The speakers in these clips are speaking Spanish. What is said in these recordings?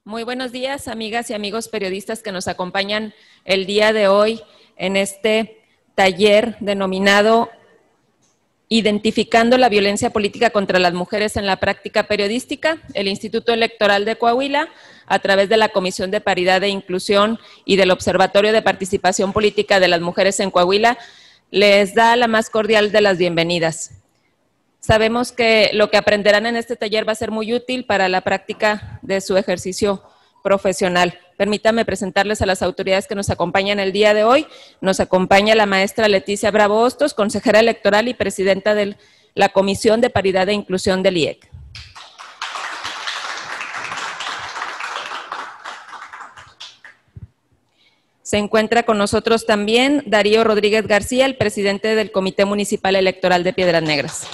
Muy buenos días, amigas y amigos periodistas que nos acompañan el día de hoy en este taller denominado Identificando la violencia política contra las mujeres en la práctica periodística. El Instituto Electoral de Coahuila, a través de la Comisión de Paridad e Inclusión y del Observatorio de Participación Política de las Mujeres en Coahuila, les da la más cordial de las bienvenidas. Sabemos que lo que aprenderán en este taller va a ser muy útil para la práctica de su ejercicio profesional. Permítanme presentarles a las autoridades que nos acompañan el día de hoy. Nos acompaña la maestra Leticia Bravo Hostos, consejera electoral y presidenta de la Comisión de Paridad e Inclusión del IEC. Se encuentra con nosotros también Darío Rodríguez García, el presidente del Comité Municipal Electoral de Piedras Negras.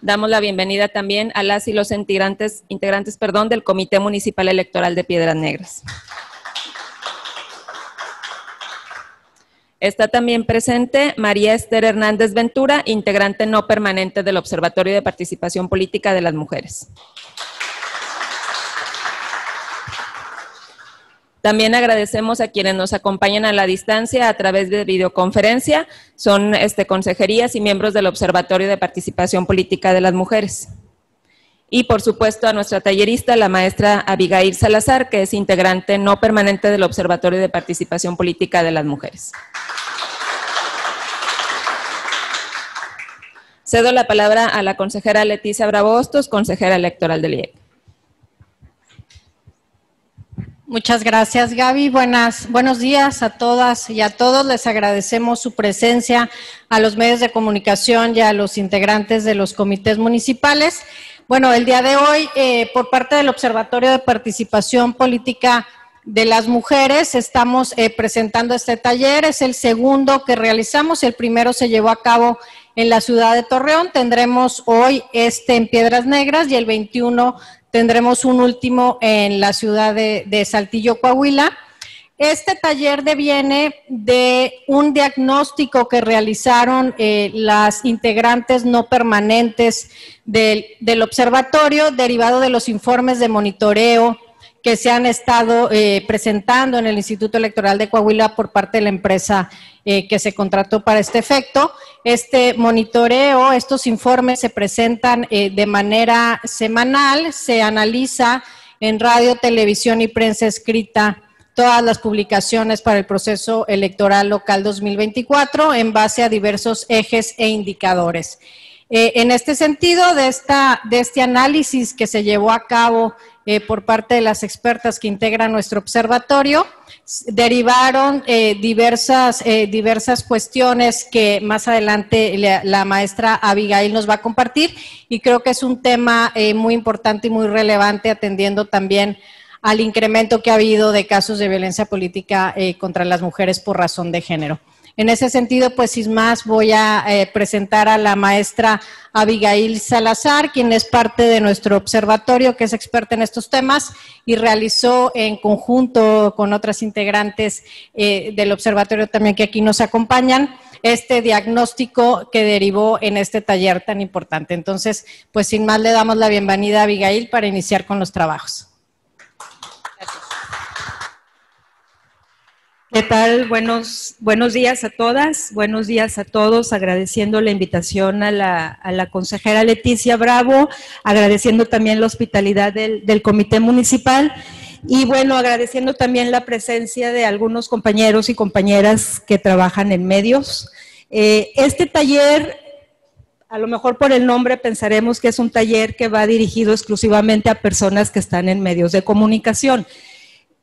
Damos la bienvenida también a las y los integrantes del Comité Municipal Electoral de Piedras Negras. Está también presente María Esther Hernández Ventura, integrante no permanente del Observatorio de Participación Política de las Mujeres. También agradecemos a quienes nos acompañan a la distancia a través de videoconferencia, son consejerías y miembros del Observatorio de Participación Política de las Mujeres. Y por supuesto a nuestra tallerista, la maestra Abigail Salazar, que es integrante no permanente del Observatorio de Participación Política de las Mujeres. Cedo la palabra a la consejera Leticia Bravo Hostos, consejera electoral del IEC. Muchas gracias, Gaby. Buenos días a todas y a todos. Les agradecemos su presencia a los medios de comunicación y a los integrantes de los comités municipales. Bueno, el día de hoy, por parte del Observatorio de Participación Política de las Mujeres, estamos presentando este taller. Es el segundo que realizamos. El primero se llevó a cabo en la ciudad de Torreón. Tendremos hoy en Piedras Negras y el 21 tendremos un último en la ciudad de Saltillo, Coahuila. Este taller deviene de un diagnóstico que realizaron las integrantes no permanentes del observatorio, derivado de los informes de monitoreo que se han estado presentando en el Instituto Electoral de Coahuila por parte de la empresa que se contrató para este efecto. Este monitoreo, estos informes se presentan de manera semanal, se analiza en radio, televisión y prensa escrita todas las publicaciones para el proceso electoral local 2024 en base a diversos ejes e indicadores. En este sentido, de este análisis que se llevó a cabo por parte de las expertas que integran nuestro observatorio, derivaron diversas cuestiones que más adelante la maestra Abigail nos va a compartir, y creo que es un tema muy importante y muy relevante, atendiendo también al incremento que ha habido de casos de violencia política contra las mujeres por razón de género. En ese sentido, pues sin más, voy a presentar a la maestra Abigail Salazar, quien es parte de nuestro observatorio, que es experta en estos temas y realizó en conjunto con otras integrantes del observatorio también que aquí nos acompañan, este diagnóstico que derivó en este taller tan importante. Entonces, pues sin más, le damos la bienvenida a Abigail para iniciar con los trabajos. ¿Qué tal? Buenos días a todas, buenos días a todos, agradeciendo la invitación a la consejera Leticia Bravo, agradeciendo también la hospitalidad del Comité Municipal y bueno, agradeciendo también la presencia de algunos compañeros y compañeras que trabajan en medios. Este taller, a lo mejor por el nombre pensaremos que es un taller que va dirigido exclusivamente a personas que están en medios de comunicación.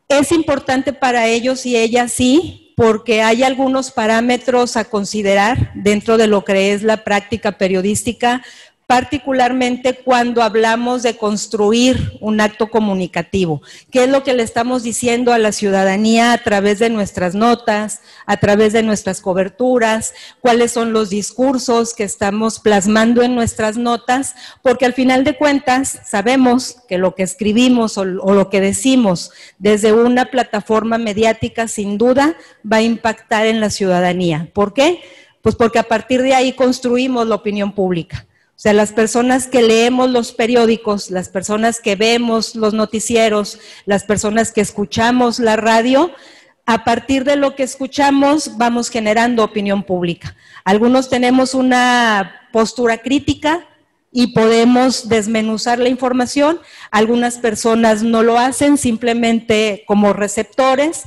Es importante para ellos y ellas sí, porque hay algunos parámetros a considerar dentro de lo que es la práctica periodística, particularmente cuando hablamos de construir un acto comunicativo. ¿Qué es lo que le estamos diciendo a la ciudadanía a través de nuestras notas, a través de nuestras coberturas? ¿Cuáles son los discursos que estamos plasmando en nuestras notas? Porque al final de cuentas sabemos que lo que escribimos o lo que decimos desde una plataforma mediática sin duda va a impactar en la ciudadanía. ¿Por qué? Pues porque a partir de ahí construimos la opinión pública. O sea, las personas que leemos los periódicos, las personas que vemos los noticieros, las personas que escuchamos la radio, a partir de lo que escuchamos vamos generando opinión pública. Algunos tenemos una postura crítica y podemos desmenuzar la información, algunas personas no lo hacen, simplemente como receptores,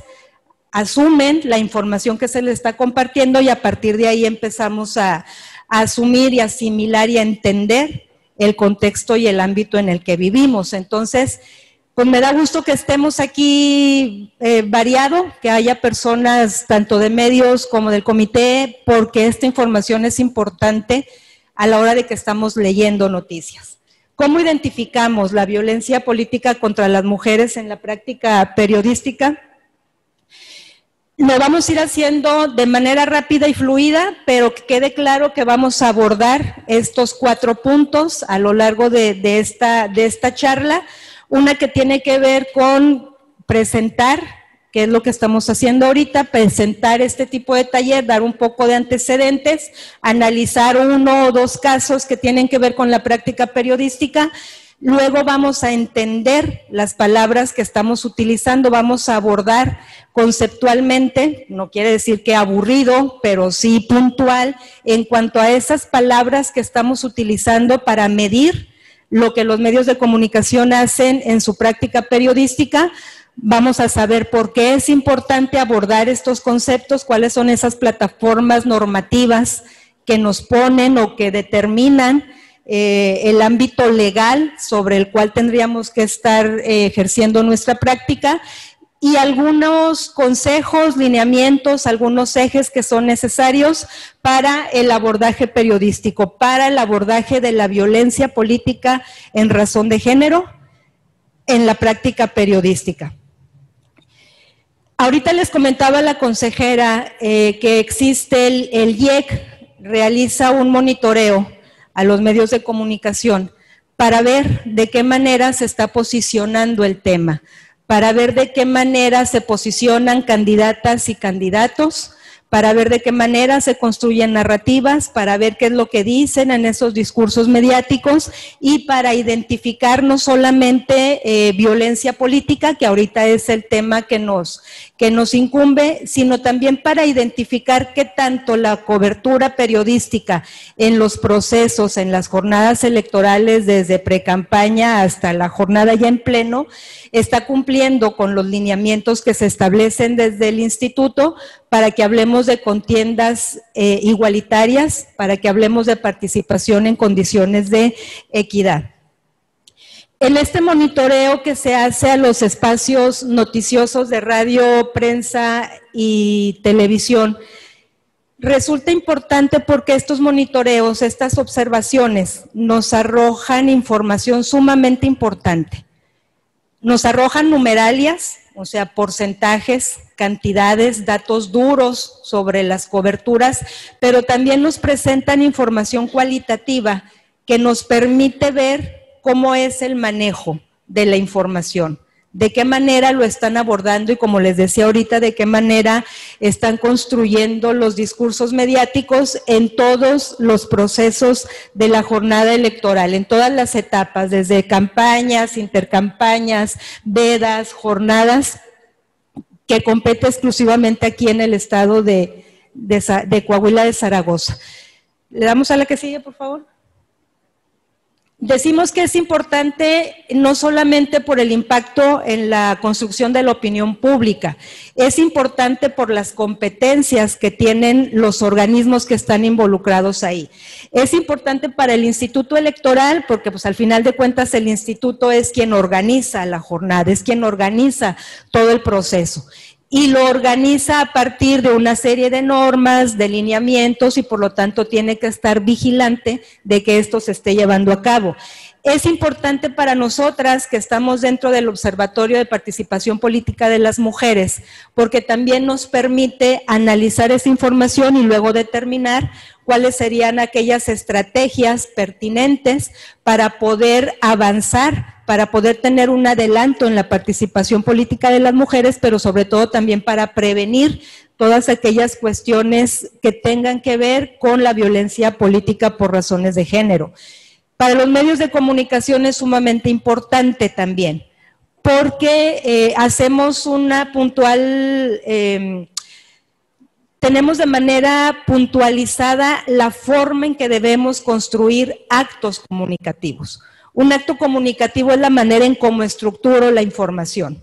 asumen la información que se les está compartiendo y a partir de ahí empezamos a asumir y asimilar y a entender el contexto y el ámbito en el que vivimos. Entonces, pues me da gusto que estemos aquí variado, que haya personas tanto de medios como del comité, porque esta información es importante a la hora de que estamos leyendo noticias. ¿Cómo identificamos la violencia política contra las mujeres en la práctica periodística? Lo vamos a ir haciendo de manera rápida y fluida, pero que quede claro que vamos a abordar estos 4 puntos a lo largo de esta charla. Una que tiene que ver con presentar, que es lo que estamos haciendo ahorita, presentar este tipo de taller, dar un poco de antecedentes, analizar 1 o 2 casos que tienen que ver con la práctica periodística. Luego vamos a entender las palabras que estamos utilizando, vamos a abordar conceptualmente, no quiere decir que aburrido, pero sí puntual, en cuanto a esas palabras que estamos utilizando para medir lo que los medios de comunicación hacen en su práctica periodística. Vamos a saber por qué es importante abordar estos conceptos, cuáles son esas plataformas normativas que nos ponen o que determinan el ámbito legal sobre el cual tendríamos que estar ejerciendo nuestra práctica y algunos consejos, lineamientos, algunos ejes que son necesarios para el abordaje periodístico, para el abordaje de la violencia política en razón de género en la práctica periodística. Ahorita les comentaba la consejera que existe el IEC, realiza un monitoreo a los medios de comunicación para ver de qué manera se está posicionando el tema, para ver de qué manera se posicionan candidatas y candidatos, para ver de qué manera se construyen narrativas, para ver qué es lo que dicen en esos discursos mediáticos y para identificar no solamente violencia política, que ahorita es el tema que nos incumbe, sino también para identificar qué tanto la cobertura periodística en los procesos, en las jornadas electorales, desde precampaña hasta la jornada ya en pleno, está cumpliendo con los lineamientos que se establecen desde el instituto para que hablemos de contiendas igualitarias, para que hablemos de participación en condiciones de equidad. En este monitoreo que se hace a los espacios noticiosos de radio, prensa y televisión, resulta importante porque estos monitoreos, estas observaciones, nos arrojan información sumamente importante. Nos arrojan numeralias, o sea, porcentajes, cantidades, datos duros sobre las coberturas, pero también nos presentan información cualitativa que nos permite ver cómo es el manejo de la información, de qué manera lo están abordando y, como les decía ahorita, de qué manera están construyendo los discursos mediáticos en todos los procesos de la jornada electoral, en todas las etapas, desde campañas, intercampañas, vedas, jornadas, que compete exclusivamente aquí en el estado de Coahuila de Zaragoza. ¿Le damos a la que sigue, por favor? Decimos que es importante no solamente por el impacto en la construcción de la opinión pública, es importante por las competencias que tienen los organismos que están involucrados ahí. Es importante para el Instituto Electoral porque pues al final de cuentas el instituto es quien organiza la jornada, es quien organiza todo el proceso. Y lo organiza a partir de una serie de normas, de lineamientos y por lo tanto tiene que estar vigilante de que esto se esté llevando a cabo. Es importante para nosotras que estamos dentro del Observatorio de Participación Política de las Mujeres, porque también nos permite analizar esa información y luego determinar cuáles serían aquellas estrategias pertinentes para poder avanzar, para poder tener un adelanto en la participación política de las mujeres, pero sobre todo también para prevenir todas aquellas cuestiones que tengan que ver con la violencia política por razones de género. Para los medios de comunicación es sumamente importante también, porque hacemos una puntual, tenemos de manera puntualizada la forma en que debemos construir actos comunicativos. Un acto comunicativo es la manera en cómo estructuro la información.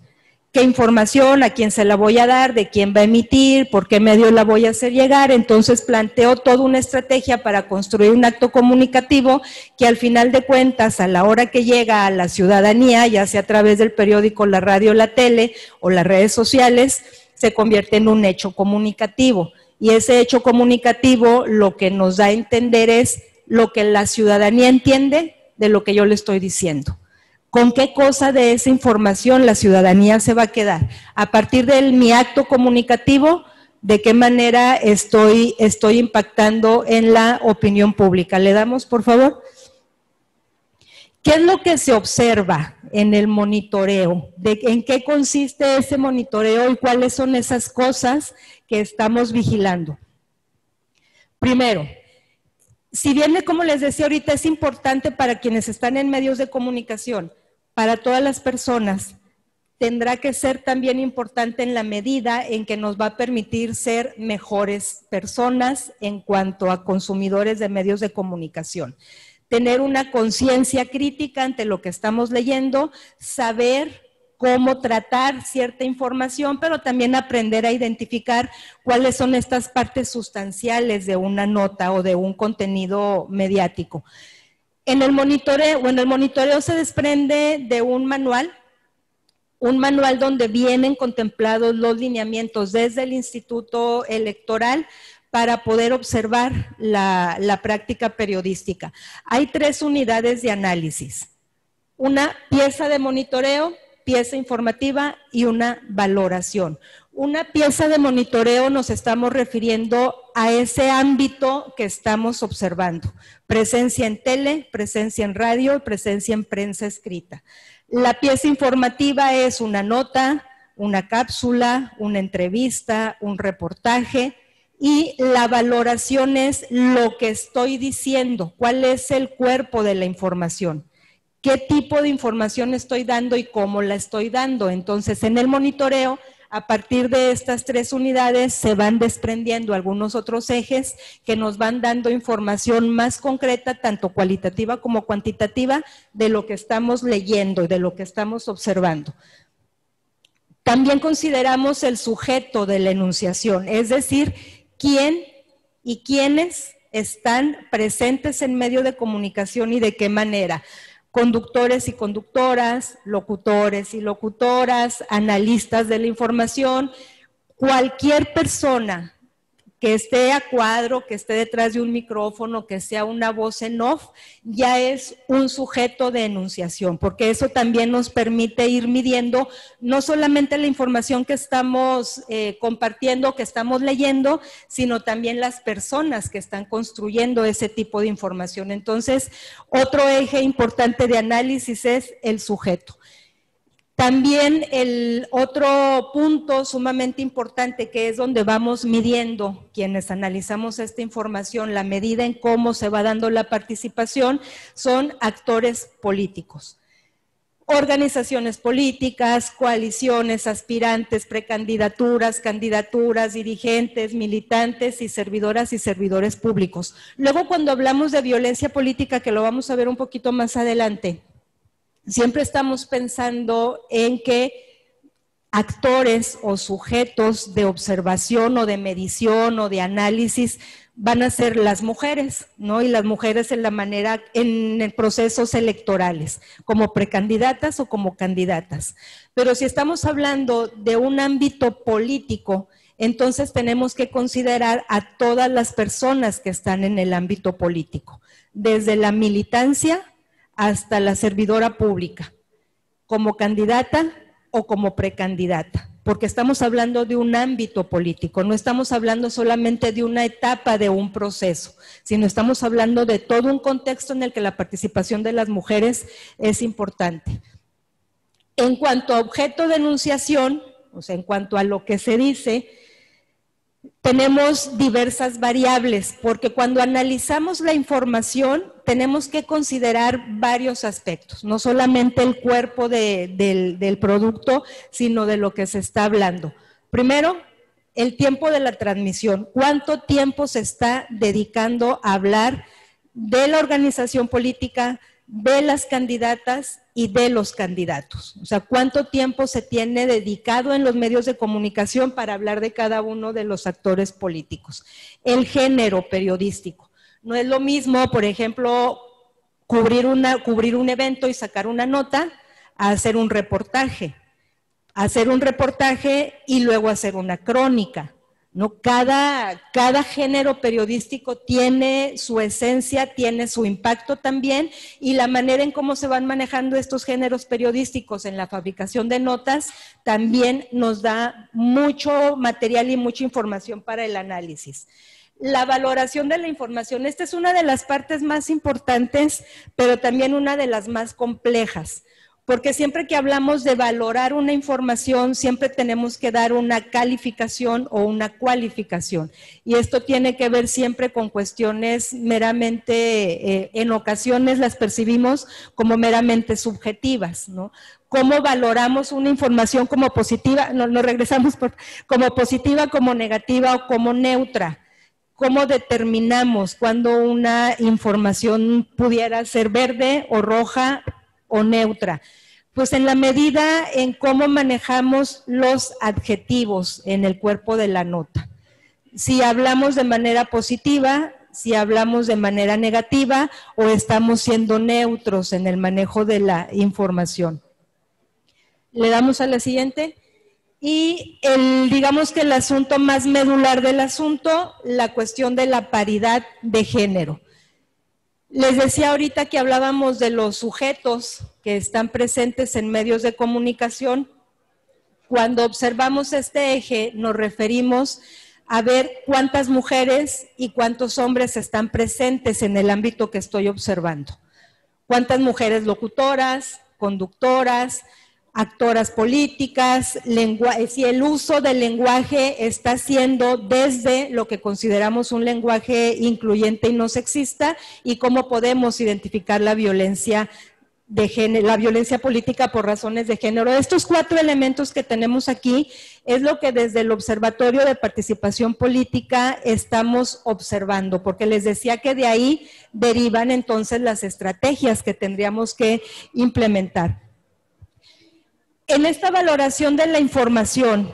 ¿Qué información? ¿A quién se la voy a dar? ¿De quién va a emitir? ¿Por qué medio la voy a hacer llegar? Entonces planteo toda una estrategia para construir un acto comunicativo que al final de cuentas, a la hora que llega a la ciudadanía, ya sea a través del periódico, la radio, la tele o las redes sociales, se convierte en un hecho comunicativo. Y ese hecho comunicativo lo que nos da a entender es lo que la ciudadanía entiende de lo que yo le estoy diciendo. ¿Con qué cosa de esa información la ciudadanía se va a quedar? A partir de mi acto comunicativo, ¿de qué manera estoy impactando en la opinión pública? ¿Le damos, por favor? ¿Qué es lo que se observa en el monitoreo? ¿En qué consiste ese monitoreo y cuáles son esas cosas que estamos vigilando? Primero, si bien, como les decía ahorita, es importante para quienes están en medios de comunicación, para todas las personas, tendrá que ser también importante en la medida en que nos va a permitir ser mejores personas en cuanto a consumidores de medios de comunicación. Tener una conciencia crítica ante lo que estamos leyendo, saber cómo tratar cierta información, pero también aprender a identificar cuáles son estas partes sustanciales de una nota o de un contenido mediático. En el monitoreo se desprende de un manual donde vienen contemplados los lineamientos desde el Instituto Electoral para poder observar la práctica periodística. Hay 3 unidades de análisis: una pieza de monitoreo, pieza informativa y una valoración. Una pieza de monitoreo nos estamos refiriendo a ese ámbito que estamos observando: presencia en tele, presencia en radio, presencia en prensa escrita. La pieza informativa es una nota, una cápsula, una entrevista, un reportaje, y la valoración es lo que estoy diciendo, cuál es el cuerpo de la información. ¿Qué tipo de información estoy dando y cómo la estoy dando? Entonces, en el monitoreo, a partir de estas 3 unidades, se van desprendiendo algunos otros ejes que nos van dando información más concreta, tanto cualitativa como cuantitativa, de lo que estamos leyendo y de lo que estamos observando. También consideramos el sujeto de la enunciación, es decir, quién y quiénes están presentes en medio de comunicación y de qué manera. Conductores y conductoras, locutores y locutoras, analistas de la información, cualquier persona que esté a cuadro, que esté detrás de un micrófono, que sea una voz en off, ya es un sujeto de enunciación, porque eso también nos permite ir midiendo no solamente la información que estamos compartiendo, que estamos leyendo, sino también las personas que están construyendo ese tipo de información. Entonces, otro eje importante de análisis es el sujeto. También el otro punto sumamente importante, que es donde vamos midiendo quienes analizamos esta información, la medida en cómo se va dando la participación, son actores políticos. Organizaciones políticas, coaliciones, aspirantes, precandidaturas, candidaturas, dirigentes, militantes y servidoras y servidores públicos. Luego, cuando hablamos de violencia política, que lo vamos a ver un poquito más adelante, siempre estamos pensando en que actores o sujetos de observación o de medición o de análisis van a ser las mujeres, ¿no? Y las mujeres en procesos electorales, como precandidatas o como candidatas. Pero si estamos hablando de un ámbito político, entonces tenemos que considerar a todas las personas que están en el ámbito político, desde la militancia hasta la servidora pública, como candidata o como precandidata, porque estamos hablando de un ámbito político, no estamos hablando solamente de una etapa de un proceso, sino estamos hablando de todo un contexto en el que la participación de las mujeres es importante. En cuanto a objeto de enunciación, o sea, en cuanto a lo que se dice, tenemos diversas variables, porque cuando analizamos la información, tenemos que considerar varios aspectos, no solamente el cuerpo del producto, sino de lo que se está hablando. Primero, el tiempo de la transmisión. ¿Cuánto tiempo se está dedicando a hablar de la organización política, de las candidatas y de los candidatos? O sea, ¿cuánto tiempo se tiene dedicado en los medios de comunicación para hablar de cada uno de los actores políticos? El género periodístico. No es lo mismo, por ejemplo, cubrir un evento y sacar una nota a hacer un reportaje. Hacer un reportaje y luego hacer una crónica, ¿no? Cada género periodístico tiene su esencia, tiene su impacto también, y la manera en cómo se van manejando estos géneros periodísticos en la fabricación de notas también nos da mucho material y mucha información para el análisis. La valoración de la información, esta es una de las partes más importantes, pero también una de las más complejas. Porque siempre que hablamos de valorar una información, siempre tenemos que dar una calificación o una cualificación. Y esto tiene que ver siempre con cuestiones meramente, en ocasiones las percibimos como meramente subjetivas, ¿no? ¿Cómo valoramos una información como positiva? Nos regresamos como positiva, como negativa o como neutra. ¿Cómo determinamos cuando una información pudiera ser verde o roja o neutra? Pues en la medida en cómo manejamos los adjetivos en el cuerpo de la nota. Si hablamos de manera positiva, si hablamos de manera negativa o estamos siendo neutros en el manejo de la información. Le damos a la siguiente. Y digamos que el asunto más medular del asunto, la cuestión de la paridad de género. Les decía ahorita que hablábamos de los sujetos que están presentes en medios de comunicación. Cuando observamos este eje, nos referimos a ver cuántas mujeres y cuántos hombres están presentes en el ámbito que estoy observando. Cuántas mujeres locutoras, conductoras, actoras políticas, si el uso del lenguaje está siendo desde lo que consideramos un lenguaje incluyente y no sexista, y cómo podemos identificar la violencia de género, la violencia política por razones de género. Estos 4 elementos que tenemos aquí es lo que desde el Observatorio de Participación Política estamos observando, porque les decía que de ahí derivan entonces las estrategias que tendríamos que implementar. En esta valoración de la información,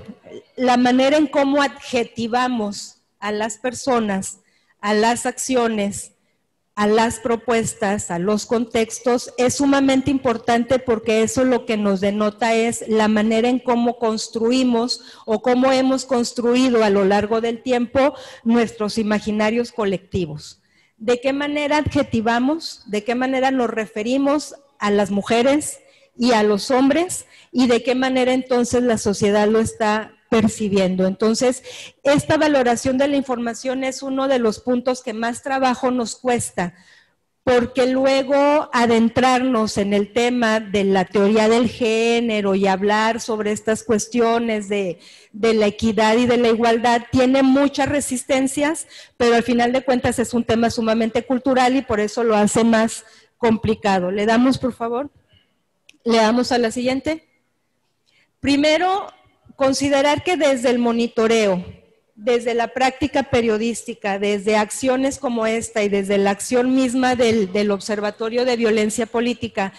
la manera en cómo adjetivamos a las personas, a las acciones, a las propuestas, a los contextos, es sumamente importante, porque eso lo que nos denota es la manera en cómo construimos o cómo hemos construido a lo largo del tiempo nuestros imaginarios colectivos. ¿De qué manera adjetivamos? ¿De qué manera nos referimos a las mujeres y a los hombres? ¿Y de qué manera entonces la sociedad lo está percibiendo? Entonces, esta valoración de la información es uno de los puntos que más trabajo nos cuesta, porque luego adentrarnos en el tema de la teoría del género y hablar sobre estas cuestiones de la equidad y de la igualdad tiene muchas resistencias, pero al final de cuentas es un tema sumamente cultural y por eso lo hace más complicado. ¿Le damos, por favor? Le damos a la siguiente. Primero, considerar que desde el monitoreo, desde la práctica periodística, desde acciones como esta y desde la acción misma del Observatorio de Violencia Política,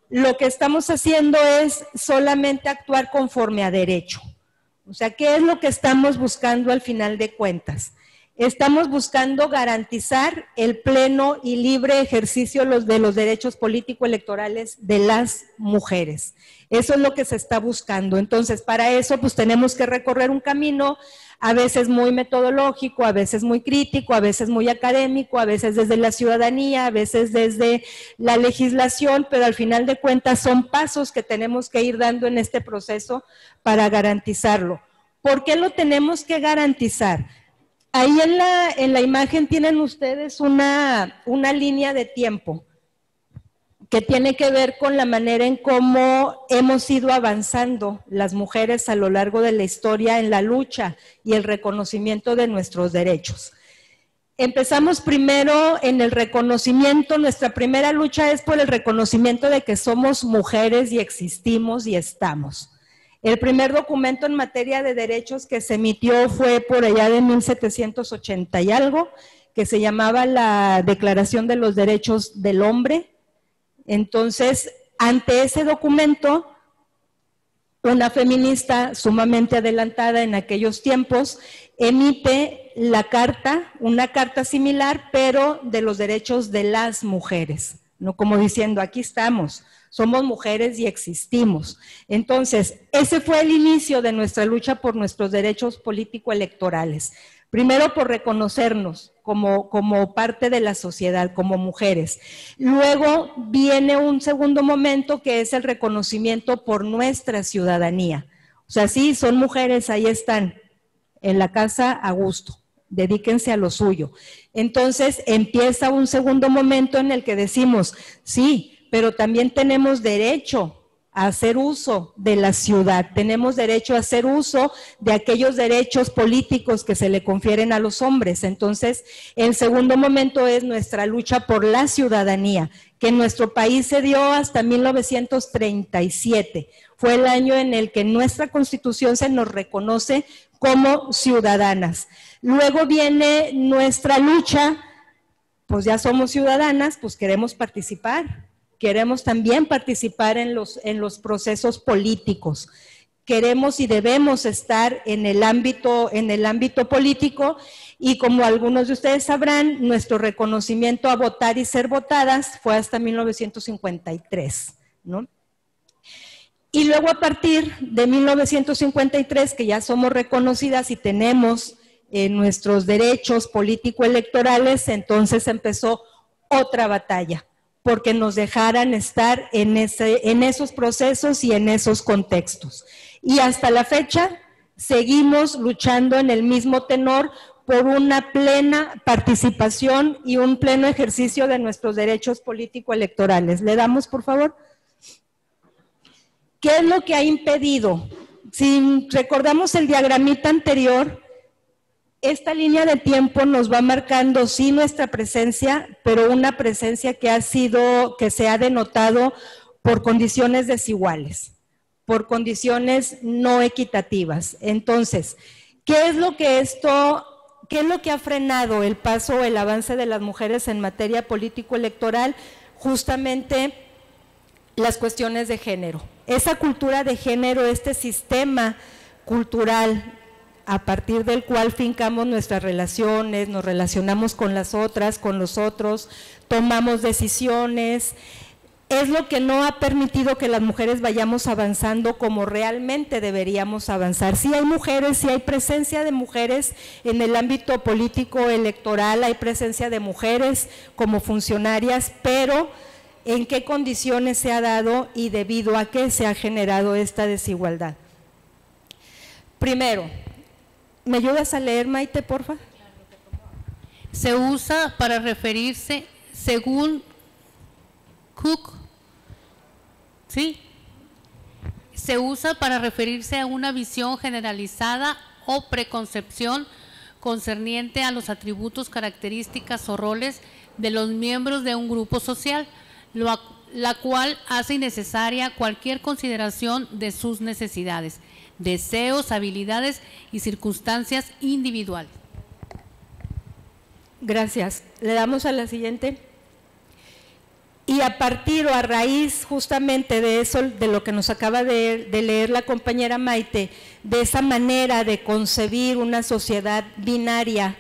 lo que estamos haciendo es solamente actuar conforme a derecho. O sea, ¿qué es lo que estamos buscando al final de cuentas? Estamos buscando garantizar el pleno y libre ejercicio de los derechos político-electorales de las mujeres. Eso es lo que se está buscando. Entonces, para eso, pues tenemos que recorrer un camino, a veces muy metodológico, a veces muy crítico, a veces muy académico, a veces desde la ciudadanía, a veces desde la legislación, pero al final de cuentas son pasos que tenemos que ir dando en este proceso para garantizarlo. ¿Por qué lo tenemos que garantizar? Ahí en la imagen tienen ustedes una línea de tiempo que tiene que ver con la manera en cómo hemos ido avanzando las mujeres a lo largo de la historia en la lucha y el reconocimiento de nuestros derechos. Empezamos primero en el reconocimiento, nuestra primera lucha es por el reconocimiento de que somos mujeres y existimos y estamos. El primer documento en materia de derechos que se emitió fue por allá de 1780 y algo, que se llamaba la Declaración de los Derechos del Hombre. Entonces, ante ese documento, una feminista sumamente adelantada en aquellos tiempos emite la carta, una carta similar, pero de los derechos de las mujeres, ¿no? Como diciendo, aquí estamos, somos mujeres y existimos. Entonces, ese fue el inicio de nuestra lucha por nuestros derechos político-electorales. Primero por reconocernos como parte de la sociedad, como mujeres. Luego viene un segundo momento que es el reconocimiento por nuestra ciudadanía. O sea, sí, son mujeres, ahí están, en la casa a gusto, dedíquense a lo suyo. Entonces empieza un segundo momento en el que decimos, sí, pero también tenemos derecho a hacer uso de la ciudad, tenemos derecho a hacer uso de aquellos derechos políticos que se le confieren a los hombres. Entonces, el segundo momento es nuestra lucha por la ciudadanía, que en nuestro país se dio hasta 1937. Fue el año en el que nuestra Constitución se nos reconoce como ciudadanas. Luego viene nuestra lucha, pues ya somos ciudadanas, pues queremos participar. Queremos también participar en los procesos políticos. Queremos y debemos estar en el ámbito político y como algunos de ustedes sabrán, nuestro reconocimiento a votar y ser votadas fue hasta 1953, ¿no? Y luego a partir de 1953, que ya somos reconocidas y tenemos nuestros derechos político-electorales, entonces empezó otra batalla, porque nos dejaran estar en esos procesos y en esos contextos. Y hasta la fecha seguimos luchando en el mismo tenor por una plena participación y un pleno ejercicio de nuestros derechos político-electorales. ¿Le damos, por favor? ¿Qué es lo que ha impedido? Si recordamos el diagramita anterior, esta línea de tiempo nos va marcando sí nuestra presencia, pero una presencia que se ha denotado por condiciones desiguales, por condiciones no equitativas. Entonces, ¿qué es lo que ha frenado el paso o el avance de las mujeres en materia político-electoral? Justamente las cuestiones de género. Esa cultura de género, este sistema cultural a partir del cual fincamos nuestras relaciones, nos relacionamos con las otras, con los otros, tomamos decisiones, es lo que no ha permitido que las mujeres vayamos avanzando como realmente deberíamos avanzar. Sí hay mujeres, sí hay presencia de mujeres en el ámbito político electoral, hay presencia de mujeres como funcionarias, pero ¿en qué condiciones se ha dado y debido a qué se ha generado esta desigualdad? Primero, ¿me ayudas a leer, Maite, porfa? Se usa para referirse, según Cook, ¿sí? Se usa para referirse a una visión generalizada o preconcepción concerniente a los atributos, características o roles de los miembros de un grupo social, la cual hace innecesaria cualquier consideración de sus necesidades, deseos, habilidades y circunstancias individuales. Gracias. Le damos a la siguiente. Y a partir o a raíz justamente de eso, de lo que nos acaba de leer la compañera Maite, de esa manera de concebir una sociedad binaria,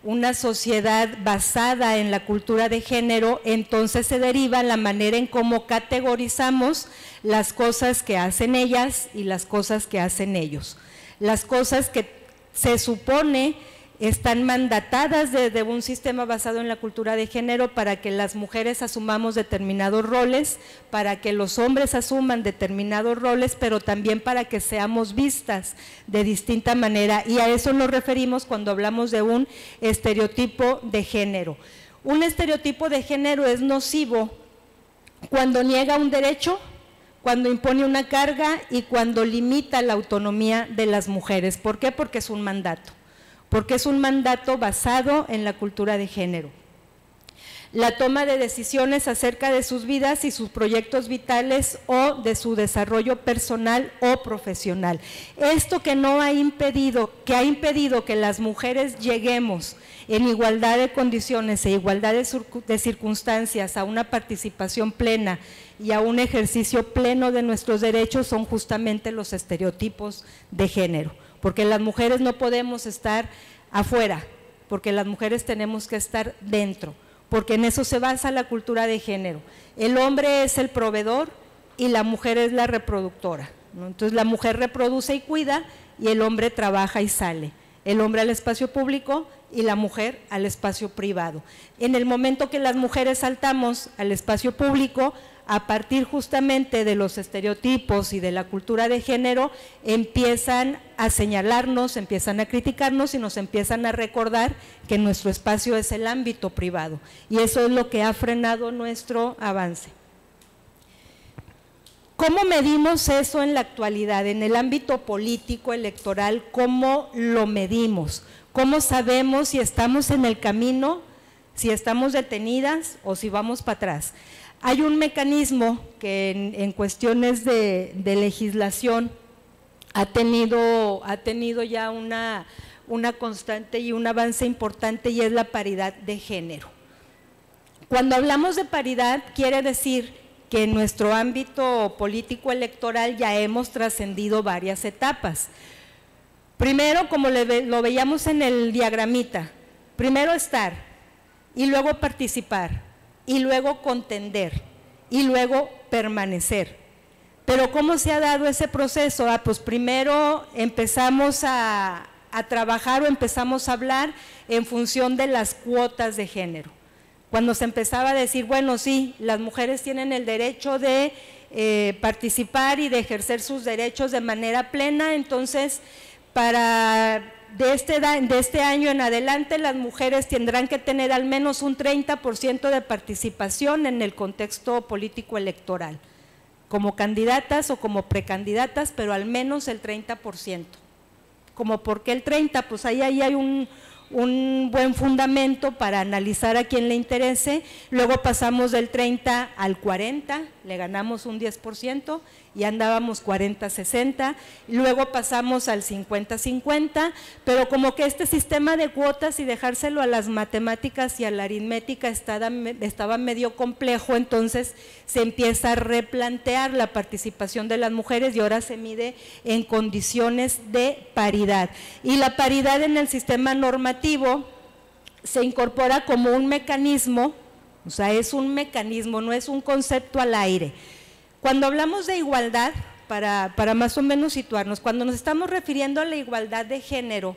una sociedad basada en la cultura de género, entonces se deriva la manera en cómo categorizamos las cosas que hacen ellas y las cosas que hacen ellos. Las cosas que se supone están mandatadas desde un sistema basado en la cultura de género para que las mujeres asumamos determinados roles, para que los hombres asuman determinados roles, pero también para que seamos vistas de distinta manera, y a eso nos referimos cuando hablamos de un estereotipo de género. Un estereotipo de género es nocivo cuando niega un derecho, cuando impone una carga y cuando limita la autonomía de las mujeres. ¿Por qué? Porque es un mandato. porque es un mandato basado en la cultura de género. La toma de decisiones acerca de sus vidas y sus proyectos vitales o de su desarrollo personal o profesional. Esto que ha impedido que las mujeres lleguemos en igualdad de condiciones e igualdad de circunstancias a una participación plena y a un ejercicio pleno de nuestros derechos son justamente los estereotipos de género, porque las mujeres no podemos estar afuera, porque las mujeres tenemos que estar dentro, porque en eso se basa la cultura de género. El hombre es el proveedor y la mujer es la reproductora, ¿no? Entonces la mujer reproduce y cuida y el hombre trabaja y sale. El hombre al espacio público y la mujer al espacio privado. En el momento que las mujeres saltamos al espacio público, a partir justamente de los estereotipos y de la cultura de género, empiezan a señalarnos, empiezan a criticarnos y nos empiezan a recordar que nuestro espacio es el ámbito privado. Y eso es lo que ha frenado nuestro avance. ¿Cómo medimos eso en la actualidad? En el ámbito político, electoral, ¿cómo lo medimos? ¿Cómo sabemos si estamos en el camino, si estamos detenidas o si vamos para atrás? Hay un mecanismo que en cuestiones de legislación ha tenido ya una constante y un avance importante, y es la paridad de género. Cuando hablamos de paridad, quiere decir que en nuestro ámbito político electoral ya hemos trascendido varias etapas. Primero, como lo veíamos en el diagramita, primero estar, y luego participar, y luego contender, y luego permanecer. Pero ¿cómo se ha dado ese proceso? Pues primero empezamos a trabajar o empezamos a hablar en función de las cuotas de género. Cuando se empezaba a decir, bueno, sí, las mujeres tienen el derecho de participar y de ejercer sus derechos de manera plena, entonces de este año en adelante las mujeres tendrán que tener al menos un 30% de participación en el contexto político electoral, como candidatas o como precandidatas, pero al menos el 30%. ¿Como por qué el 30%? Pues ahí hay un buen fundamento para analizar a quien le interese. Luego pasamos del 30 al 40, le ganamos un 10% y andábamos 40-60, luego pasamos al 50-50, pero como que este sistema de cuotas y dejárselo a las matemáticas y a la aritmética estaba medio complejo, entonces se empieza a replantear la participación de las mujeres y ahora se mide en condiciones de paridad. Y la paridad en el sistema normativo se incorpora como un mecanismo, o sea, es un mecanismo, no es un concepto al aire. Cuando hablamos de igualdad, para más o menos situarnos, cuando nos estamos refiriendo a la igualdad de género,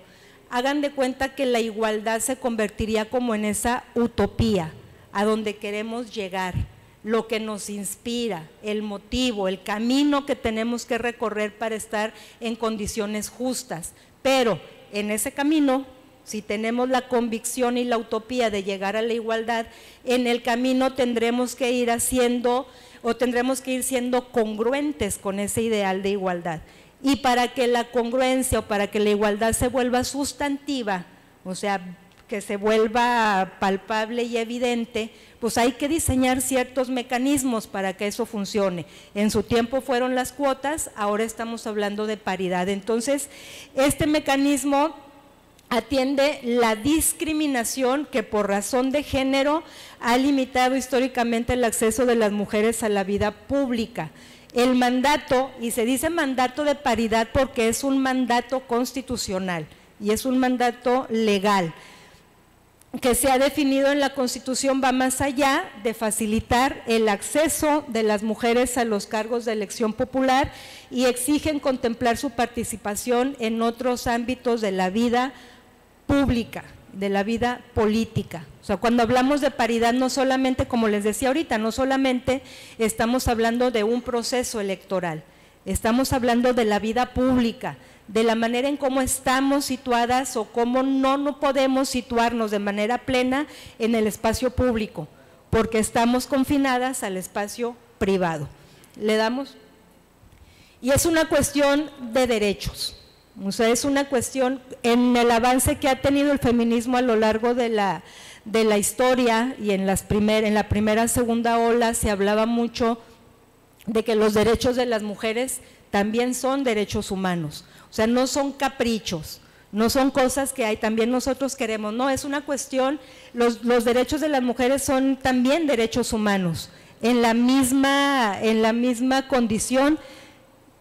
hagan de cuenta que la igualdad se convertiría como en esa utopía a donde queremos llegar, lo que nos inspira, el motivo, el camino que tenemos que recorrer para estar en condiciones justas. Pero en ese camino, si tenemos la convicción y la utopía de llegar a la igualdad, en el camino tendremos que ir siendo congruentes con ese ideal de igualdad. Y para que la congruencia o para que la igualdad se vuelva sustantiva, o sea, que se vuelva palpable y evidente, pues hay que diseñar ciertos mecanismos para que eso funcione. En su tiempo fueron las cuotas, ahora estamos hablando de paridad. Entonces, este mecanismo atiende la discriminación que por razón de género ha limitado históricamente el acceso de las mujeres a la vida pública. El mandato, y se dice mandato de paridad porque es un mandato constitucional y es un mandato legal, que se ha definido en la Constitución, va más allá de facilitar el acceso de las mujeres a los cargos de elección popular y exigen contemplar su participación en otros ámbitos de la vida pública, de la vida política. O sea, cuando hablamos de paridad, no solamente, como les decía ahorita, no solamente estamos hablando de un proceso electoral, estamos hablando de la vida pública, de la manera en cómo estamos situadas o cómo no podemos situarnos de manera plena en el espacio público, porque estamos confinadas al espacio privado. Le damos… Y es una cuestión de derechos, O sea, es una cuestión, en el avance que ha tenido el feminismo a lo largo de la historia y en la primera, segunda ola se hablaba mucho de que los derechos de las mujeres también son derechos humanos, o sea, no son caprichos, no son cosas que también nosotros queremos, no, es una cuestión, los derechos de las mujeres son también derechos humanos, en la misma condición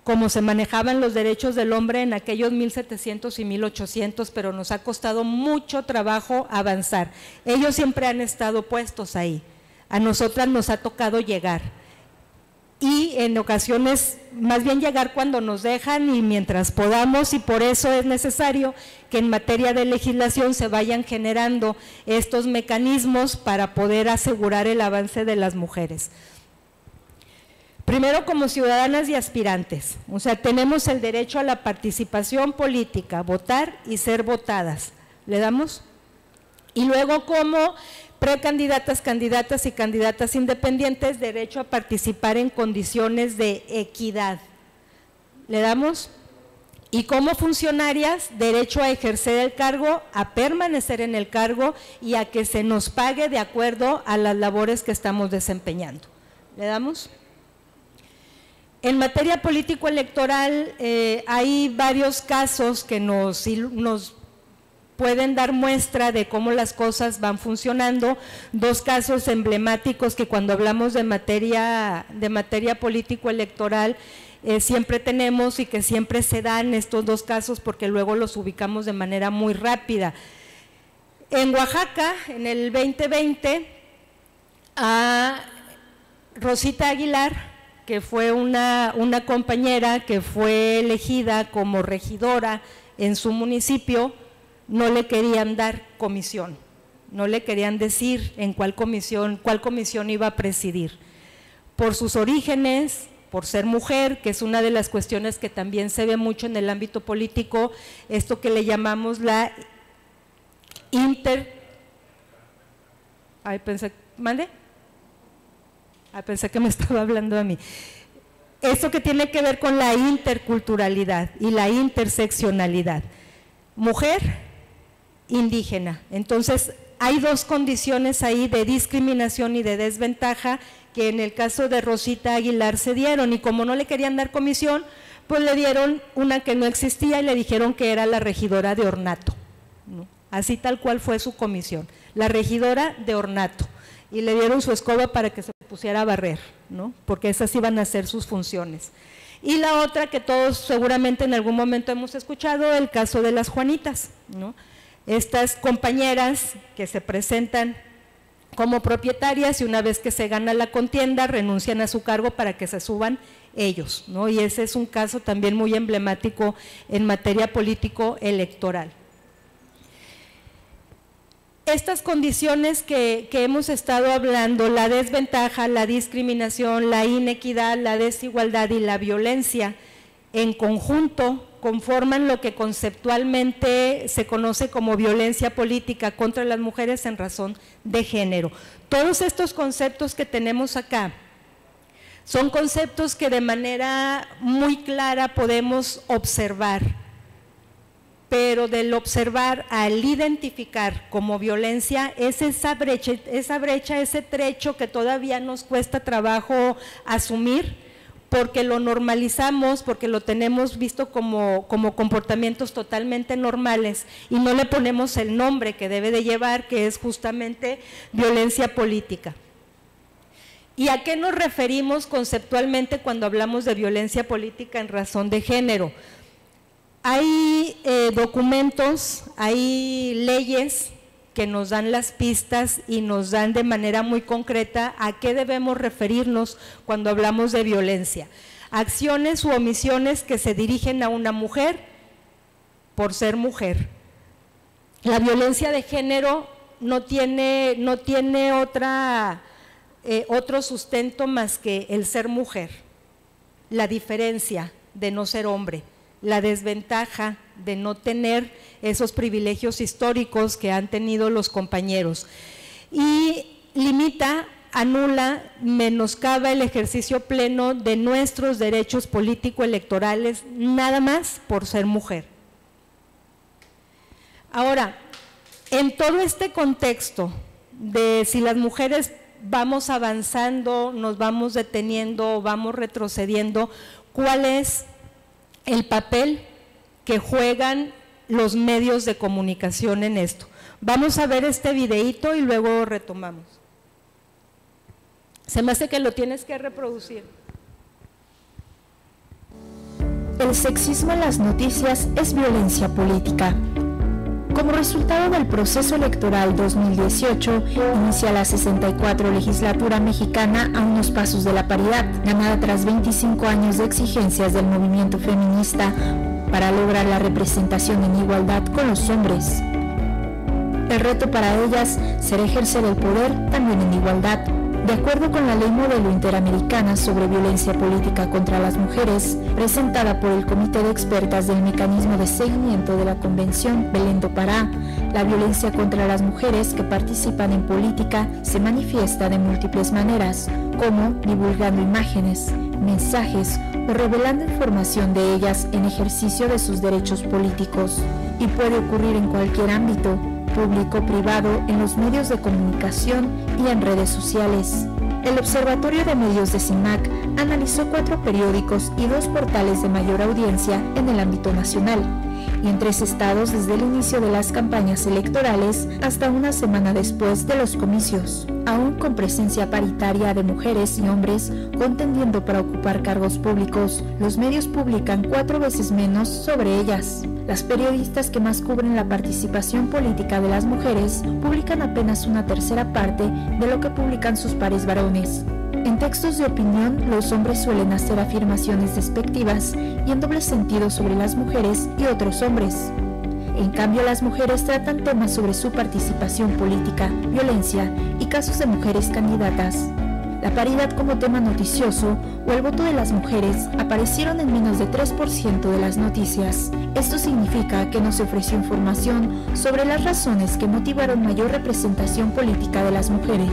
como se manejaban los derechos del hombre en aquellos 1700 y 1800, pero nos ha costado mucho trabajo avanzar. Ellos siempre han estado puestos ahí, a nosotras nos ha tocado llegar. Y en ocasiones, más bien llegar cuando nos dejan y mientras podamos, y por eso es necesario que en materia de legislación se vayan generando estos mecanismos para poder asegurar el avance de las mujeres. Primero, como ciudadanas y aspirantes, o sea, tenemos el derecho a la participación política, votar y ser votadas. ¿Le damos? Y luego, como precandidatas, candidatas y candidatas independientes, derecho a participar en condiciones de equidad. ¿Le damos? Y como funcionarias, derecho a ejercer el cargo, a permanecer en el cargo y a que se nos pague de acuerdo a las labores que estamos desempeñando. ¿Le damos? En materia político-electoral hay varios casos que nos pueden dar muestra de cómo las cosas van funcionando, dos casos emblemáticos que cuando hablamos de materia político-electoral siempre tenemos y que siempre se dan estos dos casos porque luego los ubicamos de manera muy rápida. En Oaxaca, en el 2020, a Rosita Aguilar, que fue una compañera que fue elegida como regidora en su municipio, no le querían dar comisión, no le querían decir en cuál comisión iba a presidir. Por sus orígenes, por ser mujer, que es una de las cuestiones que también se ve mucho en el ámbito político, esto que le llamamos la pensé que me estaba hablando a mí. Esto que tiene que ver con la interculturalidad y la interseccionalidad. Mujer, indígena. Entonces, hay dos condiciones ahí de discriminación y de desventaja que en el caso de Rosita Aguilar se dieron y como no le querían dar comisión, pues le dieron una que no existía y le dijeron que era la regidora de ornato, ¿no? Así tal cual fue su comisión, la regidora de ornato. Y le dieron su escoba para que se pusiera a barrer, ¿no? Porque esas iban a ser sus funciones. Y la otra que todos seguramente en algún momento hemos escuchado, el caso de las Juanitas, ¿no? Estas compañeras que se presentan como propietarias y una vez que se gana la contienda renuncian a su cargo para que se suban ellos, ¿no? Y ese es un caso también muy emblemático en materia político-electoral. Estas condiciones que hemos estado hablando, la desventaja, la discriminación, la inequidad, la desigualdad y la violencia, en conjunto conforman lo que conceptualmente se conoce como violencia política contra las mujeres en razón de género. Todos estos conceptos que tenemos acá son conceptos que de manera muy clara podemos observar, pero del observar al identificar como violencia es esa brecha, ese trecho que todavía nos cuesta trabajo asumir, porque lo normalizamos, porque lo tenemos visto como comportamientos totalmente normales y no le ponemos el nombre que debe de llevar, que es justamente violencia política. ¿Y a qué nos referimos conceptualmente cuando hablamos de violencia política en razón de género? Hay documentos, hay leyes que nos dan las pistas y nos dan de manera muy concreta a qué debemos referirnos cuando hablamos de violencia. Acciones u omisiones que se dirigen a una mujer por ser mujer. La violencia de género no tiene otro sustento más que el ser mujer, la diferencia de no ser hombre, la desventaja de no tener esos privilegios históricos que han tenido los compañeros y limita, anula, menoscaba el ejercicio pleno de nuestros derechos político-electorales nada más por ser mujer, Ahora, en todo este contexto de si las mujeres vamos avanzando, nos vamos deteniendo, vamos retrocediendo, ¿cuál es el papel que juegan los medios de comunicación en esto? Vamos a ver este videíto y luego retomamos. Se me hace que lo tienes que reproducir. El sexismo en las noticias es violencia política. Como resultado del proceso electoral 2018, inicia la 64 legislatura mexicana a unos pasos de la paridad, ganada tras 25 años de exigencias del movimiento feminista para lograr la representación en igualdad con los hombres. El reto para ellas será ejercer el poder también en igualdad. De acuerdo con la Ley Modelo Interamericana sobre Violencia Política contra las Mujeres, presentada por el Comité de Expertas del Mecanismo de Seguimiento de la Convención Belén do Pará, la violencia contra las mujeres que participan en política se manifiesta de múltiples maneras, como divulgando imágenes, mensajes o revelando información de ellas en ejercicio de sus derechos políticos, y puede ocurrir en cualquier ámbito, público, privado, en los medios de comunicación y en redes sociales. El Observatorio de Medios de CIMAC analizó 4 periódicos y 2 portales de mayor audiencia en el ámbito nacional, y en 3 estados desde el inicio de las campañas electorales hasta una semana después de los comicios, aún con presencia paritaria de mujeres y hombres contendiendo para ocupar cargos públicos. Los medios publican 4 veces menos sobre ellas. Las periodistas que más cubren la participación política de las mujeres publican apenas una tercera parte de lo que publican sus pares varones. En textos de opinión, los hombres suelen hacer afirmaciones despectivas y en doble sentido sobre las mujeres y otros hombres. En cambio, las mujeres tratan temas sobre su participación política, violencia y casos de mujeres candidatas. La paridad como tema noticioso o el voto de las mujeres aparecieron en menos de 3% de las noticias. Esto significa que no se ofreció información sobre las razones que motivaron mayor representación política de las mujeres.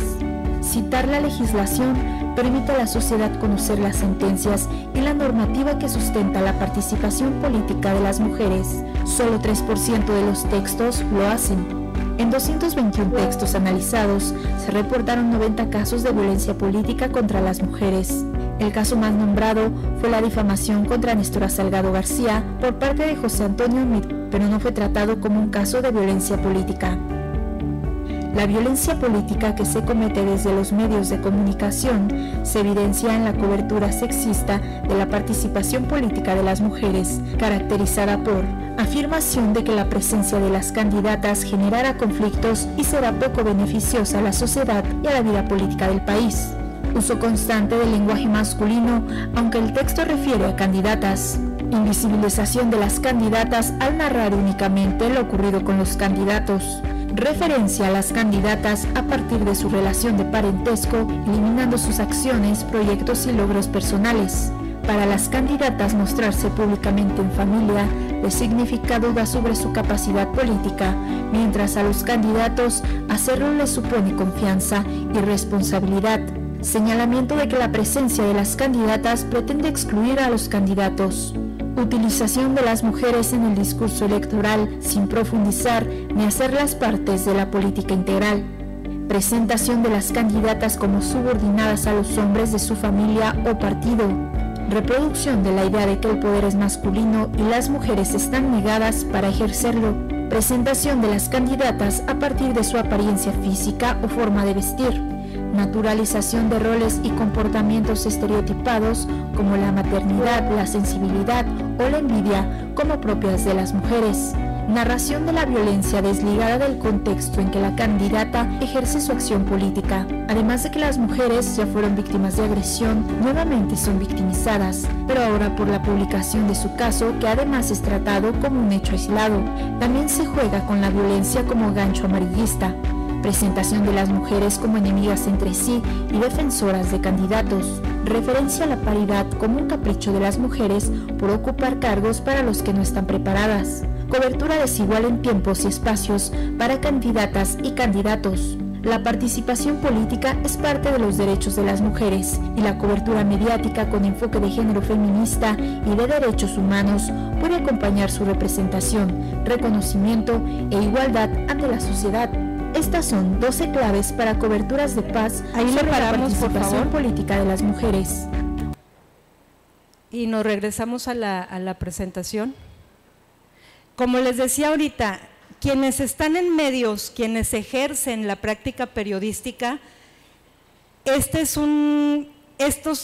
Citar la legislación permite a la sociedad conocer las sentencias y la normativa que sustenta la participación política de las mujeres. Solo 3% de los textos lo hacen. En 221 textos analizados, se reportaron 90 casos de violencia política contra las mujeres. El caso más nombrado fue la difamación contra Néstora Salgado García por parte de José Antonio Meade, pero no fue tratado como un caso de violencia política. La violencia política que se comete desde los medios de comunicación se evidencia en la cobertura sexista de la participación política de las mujeres, caracterizada por afirmación de que la presencia de las candidatas generará conflictos y será poco beneficiosa a la sociedad y a la vida política del país. Uso constante del lenguaje masculino, aunque el texto refiere a candidatas. Invisibilización de las candidatas al narrar únicamente lo ocurrido con los candidatos. Referencia a las candidatas a partir de su relación de parentesco, eliminando sus acciones, proyectos y logros personales. Para las candidatas, mostrarse públicamente en familia les significa duda sobre su capacidad política, mientras a los candidatos hacerlo les supone confianza y responsabilidad. Señalamiento de que la presencia de las candidatas pretende excluir a los candidatos. Utilización de las mujeres en el discurso electoral sin profundizar ni hacerlas partes de la política integral. Presentación de las candidatas como subordinadas a los hombres de su familia o partido. Reproducción de la idea de que el poder es masculino y las mujeres están negadas para ejercerlo. Presentación de las candidatas a partir de su apariencia física o forma de vestir. Naturalización de roles y comportamientos estereotipados como la maternidad, la sensibilidad o la envidia como propias de las mujeres. Narración de la violencia desligada del contexto en que la candidata ejerce su acción política. Además de que las mujeres ya fueron víctimas de agresión, nuevamente son victimizadas, pero ahora por la publicación de su caso, que además es tratado como un hecho aislado. También se juega con la violencia como gancho amarillista. Presentación de las mujeres como enemigas entre sí y defensoras de candidatos. Referencia a la paridad como un capricho de las mujeres por ocupar cargos para los que no están preparadas. Cobertura desigual en tiempos y espacios para candidatas y candidatos. La participación política es parte de los derechos de las mujeres y la cobertura mediática con enfoque de género feminista y de derechos humanos puede acompañar su representación, reconocimiento e igualdad ante la sociedad. Estas son 12 claves para coberturas de paz Ahí sobre le paramos, la por participación favor. política de las mujeres. Y nos regresamos a la presentación. Como les decía ahorita, quienes están en medios, quienes ejercen la práctica periodística, estos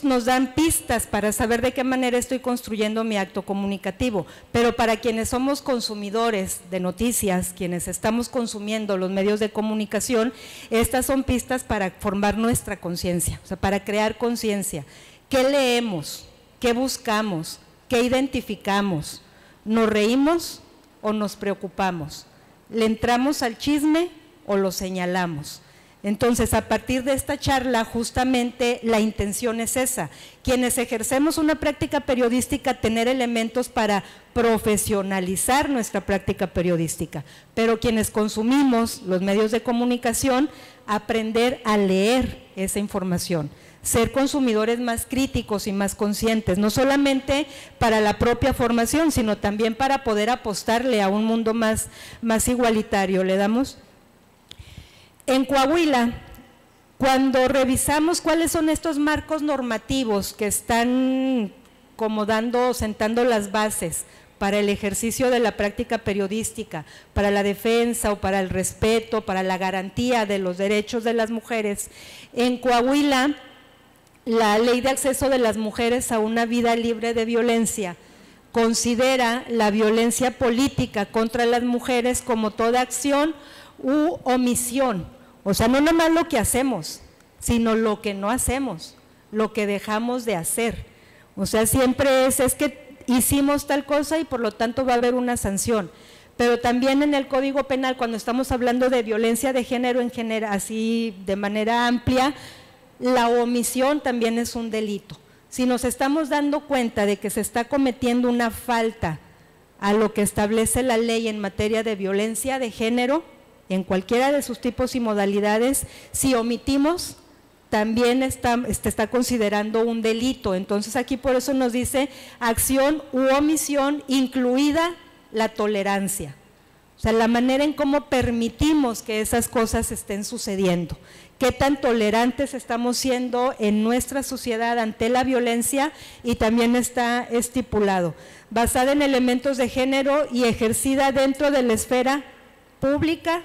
nos dan pistas para saber de qué manera estoy construyendo mi acto comunicativo, pero para quienes somos consumidores de noticias, quienes estamos consumiendo los medios de comunicación, estas son pistas para formar nuestra conciencia, o sea, para crear conciencia. ¿Qué leemos? ¿Qué buscamos? ¿Qué identificamos? ¿Nos reímos o nos preocupamos? ¿Le entramos al chisme o lo señalamos? Entonces, a partir de esta charla, justamente la intención es esa. Quienes ejercemos una práctica periodística, tener elementos para profesionalizar nuestra práctica periodística, pero quienes consumimos los medios de comunicación, aprender a leer esa información, ser consumidores más críticos y más conscientes, no solamente para la propia formación, sino también para poder apostarle a un mundo más igualitario. ¿Le damos? En Coahuila, cuando revisamos cuáles son estos marcos normativos que están como sentando las bases para el ejercicio de la práctica periodística, para la defensa o para el respeto, para la garantía de los derechos de las mujeres, en Coahuila, la Ley de Acceso de las Mujeres a una Vida Libre de Violencia considera la violencia política contra las mujeres como toda acción u omisión, o sea, no nomás lo que hacemos, sino lo que no hacemos, lo que dejamos de hacer. O sea, siempre es que hicimos tal cosa y por lo tanto va a haber una sanción. Pero también en el Código Penal, cuando estamos hablando de violencia de género en general, así de manera amplia, la omisión también es un delito. Si nos estamos dando cuenta de que se está cometiendo una falta a lo que establece la ley en materia de violencia de género, en cualquiera de sus tipos y modalidades, si omitimos, también está considerando un delito. Entonces aquí por eso nos dice acción u omisión, incluida la tolerancia. O sea, la manera en cómo permitimos que esas cosas estén sucediendo. Qué tan tolerantes estamos siendo en nuestra sociedad ante la violencia, y también está estipulado, basada en elementos de género y ejercida dentro de la esfera pública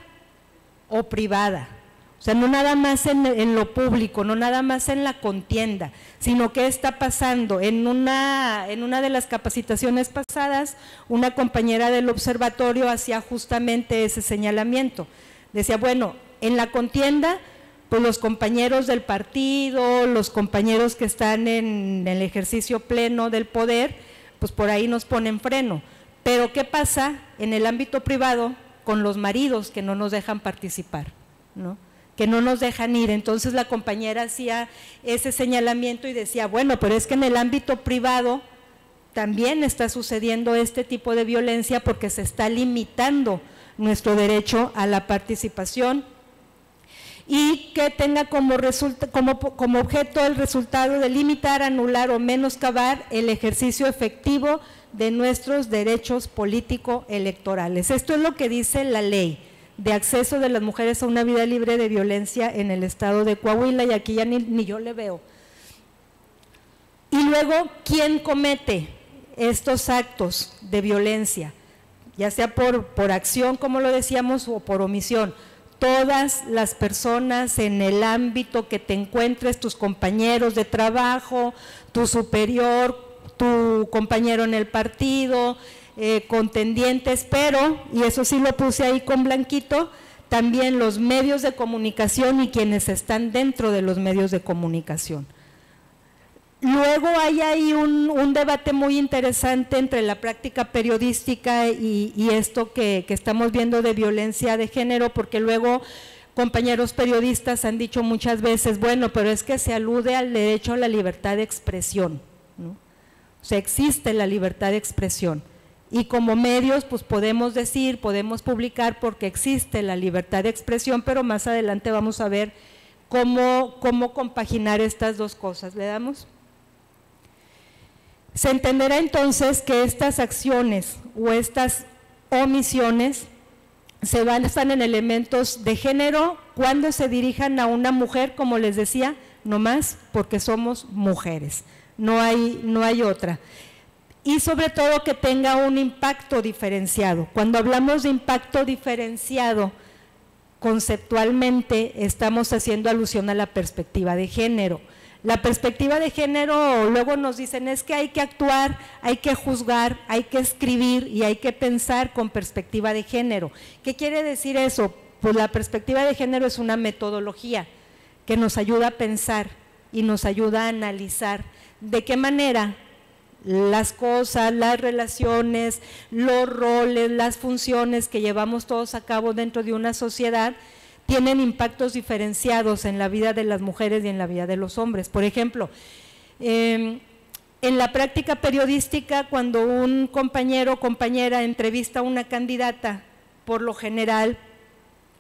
o privada. O sea, no nada más en lo público, no nada más en la contienda, sino qué está pasando. En una de las capacitaciones pasadas, una compañera del observatorio hacía justamente ese señalamiento. Decía, bueno, en la contienda, pues los compañeros del partido, los compañeros que están en el ejercicio pleno del poder, pues por ahí nos ponen freno. Pero ¿qué pasa en el ámbito privado con los maridos que no nos dejan participar, ¿no?, que no nos dejan ir? Entonces la compañera hacía ese señalamiento y decía, bueno, pero es que en el ámbito privado también está sucediendo este tipo de violencia porque se está limitando nuestro derecho a la participación, y que tenga como objeto el resultado de limitar, anular o menoscabar el ejercicio efectivo de nuestros derechos político-electorales. Esto es lo que dice la ley de acceso de las mujeres a una vida libre de violencia en el estado de Coahuila, y aquí ya ni yo le veo. Y luego, ¿quién comete estos actos de violencia? Ya sea por acción, como lo decíamos, o por omisión. Todas las personas en el ámbito que te encuentres, tus compañeros de trabajo, tu superior, tu compañero en el partido, contendientes, pero, y eso sí lo puse ahí con blanquito, también los medios de comunicación y quienes están dentro de los medios de comunicación. Luego hay ahí un debate muy interesante entre la práctica periodística y esto que estamos viendo de violencia de género, porque luego compañeros periodistas han dicho muchas veces, bueno, pero es que se alude al derecho a la libertad de expresión, ¿no? O sea, existe la libertad de expresión. Y como medios, pues podemos decir, podemos publicar porque existe la libertad de expresión, pero más adelante vamos a ver cómo compaginar estas dos cosas. ¿Le damos? Se entenderá entonces que estas acciones o estas omisiones se basan en elementos de género cuando se dirijan a una mujer, como les decía, no más porque somos mujeres, no hay otra. Y sobre todo que tenga un impacto diferenciado. Cuando hablamos de impacto diferenciado, conceptualmente estamos haciendo alusión a la perspectiva de género. La perspectiva de género, luego nos dicen, es que hay que actuar, hay que juzgar, hay que escribir y hay que pensar con perspectiva de género. ¿Qué quiere decir eso? Pues la perspectiva de género es una metodología que nos ayuda a pensar y nos ayuda a analizar de qué manera las cosas, las relaciones, los roles, las funciones que llevamos todos a cabo dentro de una sociedad tienen impactos diferenciados en la vida de las mujeres y en la vida de los hombres. Por ejemplo, en la práctica periodística, cuando un compañero o compañera entrevista a una candidata, por lo general,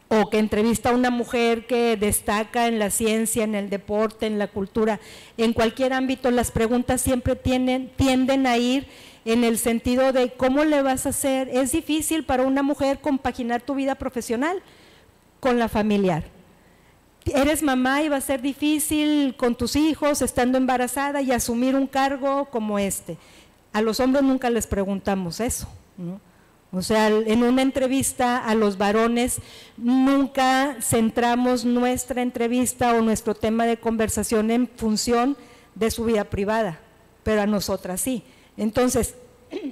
o que entrevista a una mujer que destaca en la ciencia, en el deporte, en la cultura, en cualquier ámbito, las preguntas siempre tienden a ir en el sentido de ¿cómo le vas a hacer? Es difícil para una mujer compaginar tu vida profesional con la familiar. Eres mamá y va a ser difícil con tus hijos estando embarazada y asumir un cargo como este. A los hombres nunca les preguntamos eso, ¿no? O sea, en una entrevista a los varones nunca centramos nuestra entrevista o nuestro tema de conversación en función de su vida privada, pero a nosotras sí. Entonces,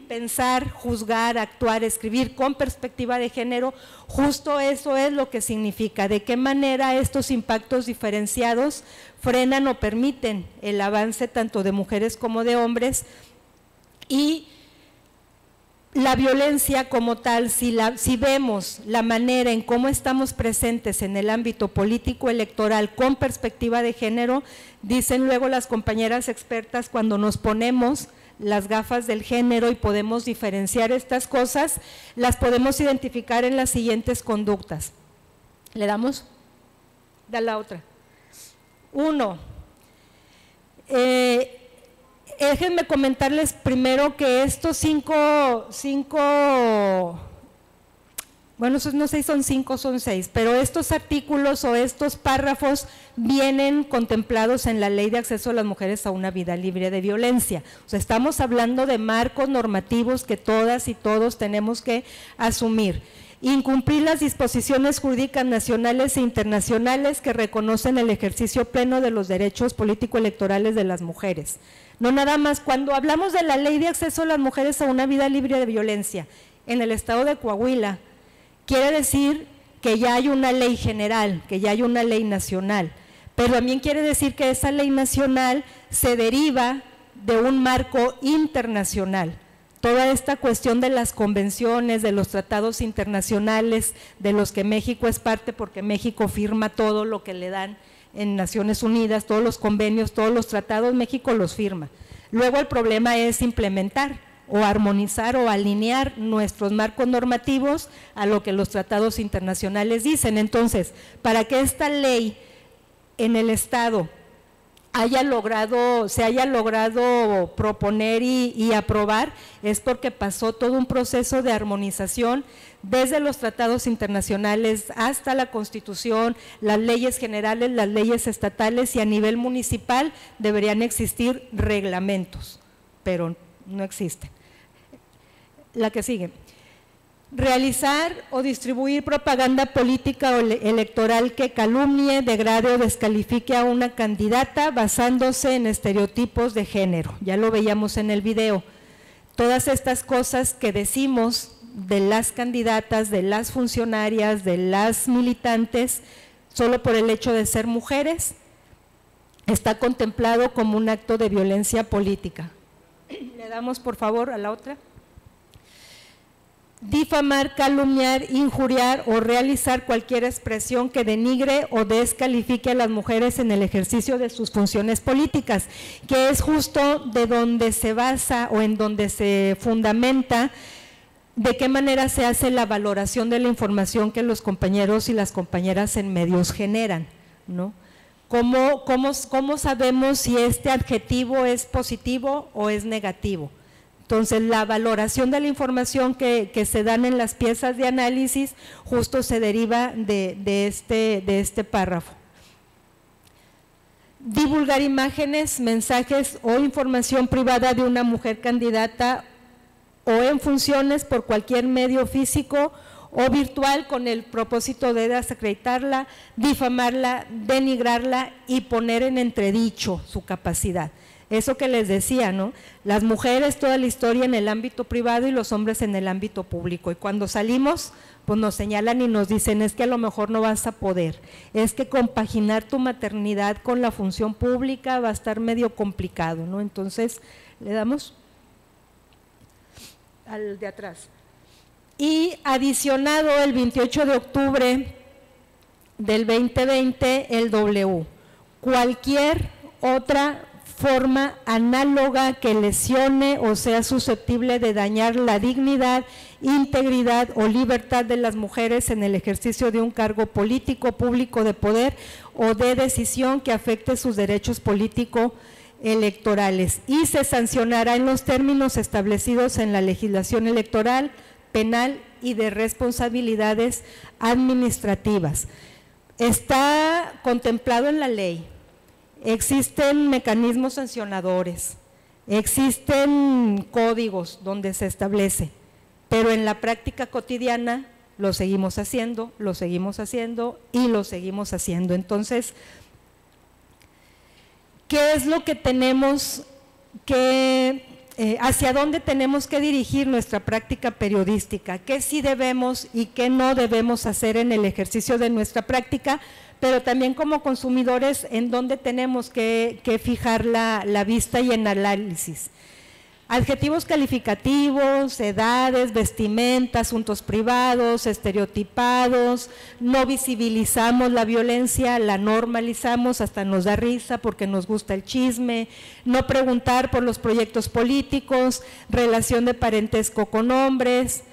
pensar, juzgar, actuar, escribir con perspectiva de género, justo eso es lo que significa, de qué manera estos impactos diferenciados frenan o permiten el avance tanto de mujeres como de hombres. Y la violencia como tal, si vemos la manera en cómo estamos presentes en el ámbito político electoral con perspectiva de género, dicen luego las compañeras expertas, cuando nos ponemos las gafas del género y podemos diferenciar estas cosas, las podemos identificar en las siguientes conductas. ¿Le damos? Da la otra. 1. Déjenme comentarles primero que estos cinco, bueno, no sé si son 5 o son 6, pero estos artículos o estos párrafos vienen contemplados en la Ley de Acceso a las Mujeres a una Vida Libre de Violencia. O sea, estamos hablando de marcos normativos que todas y todos tenemos que asumir. Incumplir las disposiciones jurídicas nacionales e internacionales que reconocen el ejercicio pleno de los derechos político-electorales de las mujeres. No nada más, cuando hablamos de la Ley de Acceso a las Mujeres a una Vida Libre de Violencia, en el estado de Coahuila, quiere decir que ya hay una ley general, que ya hay una ley nacional, pero también quiere decir que esa ley nacional se deriva de un marco internacional. Toda esta cuestión de las convenciones, de los tratados internacionales, de los que México es parte porque México firma todo lo que le dan en Naciones Unidas, todos los convenios, todos los tratados, México los firma. Luego el problema es implementar o armonizar o alinear nuestros marcos normativos a lo que los tratados internacionales dicen. Entonces, para que esta ley en el Estado se haya logrado proponer y aprobar, es porque pasó todo un proceso de armonización desde los tratados internacionales hasta la Constitución, las leyes generales, las leyes estatales, y a nivel municipal deberían existir reglamentos, pero no existen. La que sigue. Realizar o distribuir propaganda política o electoral que calumnie, degrade o descalifique a una candidata basándose en estereotipos de género. Ya lo veíamos en el video. Todas estas cosas que decimos de las candidatas, de las funcionarias, de las militantes, solo por el hecho de ser mujeres, está contemplado como un acto de violencia política. Le damos por favor a la otra. Difamar, calumniar, injuriar o realizar cualquier expresión que denigre o descalifique a las mujeres en el ejercicio de sus funciones políticas, que es justo de donde se basa o en donde se fundamenta ¿de qué manera se hace la valoración de la información que los compañeros y las compañeras en medios generan, ¿no? ¿Cómo sabemos si este adjetivo es positivo o es negativo? Entonces, la valoración de la información que se dan en las piezas de análisis justo se deriva de este párrafo. Divulgar imágenes, mensajes o información privada de una mujer candidata o en funciones por cualquier medio físico o virtual con el propósito de desacreditarla, difamarla, denigrarla y poner en entredicho su capacidad. Eso que les decía, ¿no? Las mujeres toda la historia en el ámbito privado y los hombres en el ámbito público, y cuando salimos pues nos señalan y nos dicen es que a lo mejor no vas a poder, es que compaginar tu maternidad con la función pública va a estar medio complicado, ¿no? Entonces le damos al de atrás. Y adicionado el 28 de octubre del 2020 el W, cualquier otra forma análoga que lesione o sea susceptible de dañar la dignidad, integridad o libertad de las mujeres en el ejercicio de un cargo político, público de poder o de decisión que afecte sus derechos políticos electorales, y se sancionará en los términos establecidos en la legislación electoral, penal y de responsabilidades administrativas. Está contemplado en la ley. Existen mecanismos sancionadores, existen códigos donde se establece, pero en la práctica cotidiana lo seguimos haciendo y lo seguimos haciendo. Entonces, ¿qué es lo que tenemos que, hacia dónde tenemos que dirigir nuestra práctica periodística? ¿Qué sí debemos y qué no debemos hacer en el ejercicio de nuestra práctica? Pero también como consumidores, ¿en dónde tenemos que fijar la vista y el análisis? Adjetivos calificativos, edades, vestimenta, asuntos privados, estereotipados, no visibilizamos la violencia, la normalizamos, hasta nos da risa porque nos gusta el chisme, no preguntar por los proyectos políticos, relación de parentesco con hombres.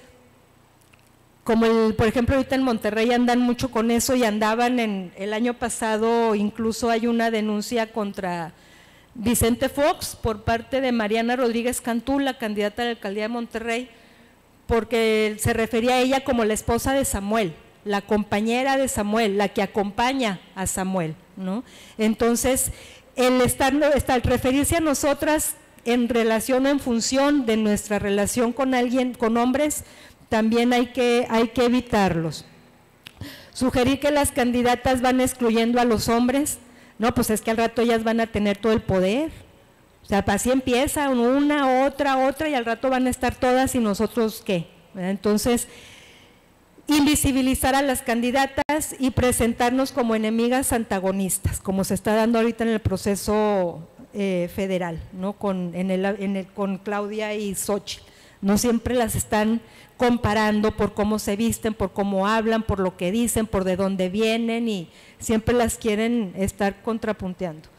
Como por ejemplo ahorita en Monterrey andan mucho con eso y andaban el año pasado, incluso hay una denuncia contra Vicente Fox por parte de Mariana Rodríguez Cantú, la candidata a la alcaldía de Monterrey, porque se refería a ella como la esposa de Samuel, la compañera de Samuel, la que acompaña a Samuel, ¿no? Entonces, el referirse a nosotras en relación o en función de nuestra relación con alguien, con hombres, también hay que evitarlos. Sugerir que las candidatas van excluyendo a los hombres, no, pues es que al rato ellas van a tener todo el poder, o sea, así empieza una, otra, y al rato van a estar todas y nosotros ¿qué? Entonces, invisibilizar a las candidatas y presentarnos como enemigas antagonistas, como se está dando ahorita en el proceso federal, ¿no? Con Claudia y Xóchitl. No siempre las están comparando por cómo se visten, por cómo hablan, por lo que dicen, por de dónde vienen, y siempre las quieren estar contrapunteando.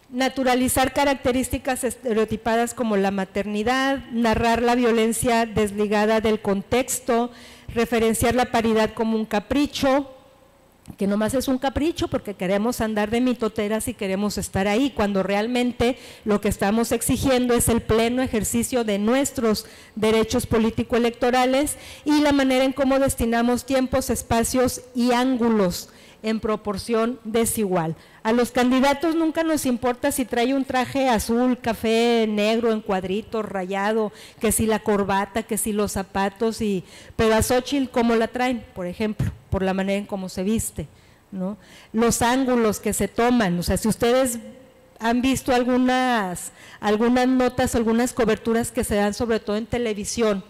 Naturalizar características estereotipadas como la maternidad, narrar la violencia desligada del contexto, referenciar la paridad como un capricho, que nomás es un capricho porque queremos andar de mitoteras y queremos estar ahí, cuando realmente lo que estamos exigiendo es el pleno ejercicio de nuestros derechos político-electorales y la manera en cómo destinamos tiempos, espacios y ángulos en proporción desigual. A los candidatos nunca nos importa si trae un traje azul, café, negro, en cuadritos, rayado, que si la corbata, que si los zapatos, pero a Xóchitl ¿cómo la traen? Por ejemplo, por la manera en cómo se viste, ¿no? Los ángulos que se toman, o sea, si ustedes han visto algunas notas, algunas coberturas que se dan sobre todo en televisión,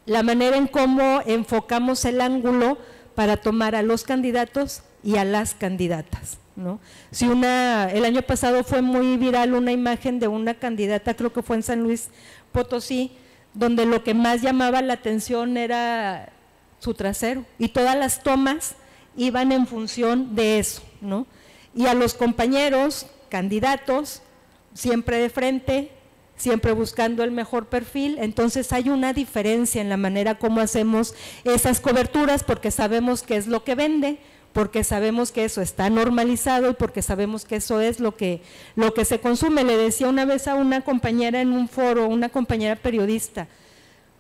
la manera en cómo enfocamos el ángulo para tomar a los candidatos y a las candidatas, ¿no? Si el año pasado fue muy viral una imagen de una candidata, creo que fue en San Luis Potosí, donde lo que más llamaba la atención era su trasero, y todas las tomas iban en función de eso, ¿no? Y a los compañeros candidatos, siempre de frente, siempre buscando el mejor perfil. Entonces hay una diferencia en la manera como hacemos esas coberturas, porque sabemos qué es lo que vende, porque sabemos que eso está normalizado y porque sabemos que eso es lo que se consume. Le decía una vez a una compañera en un foro, una compañera periodista,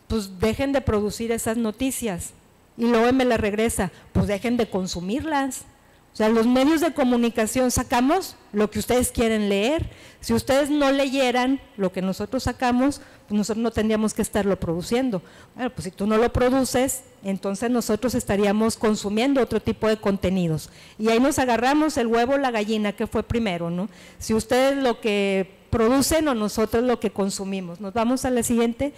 pues dejen de producir esas noticias, y luego me la regresa, pues dejen de consumirlas. O sea, los medios de comunicación sacamos lo que ustedes quieren leer. Si ustedes no leyeran lo que nosotros sacamos, pues nosotros no tendríamos que estarlo produciendo. Bueno, pues si tú no lo produces, entonces nosotros estaríamos consumiendo otro tipo de contenidos. Y ahí nos agarramos el huevo o la gallina, que fue primero, ¿no? Si ustedes lo que producen o nosotros lo que consumimos. Nos vamos a la siguiente.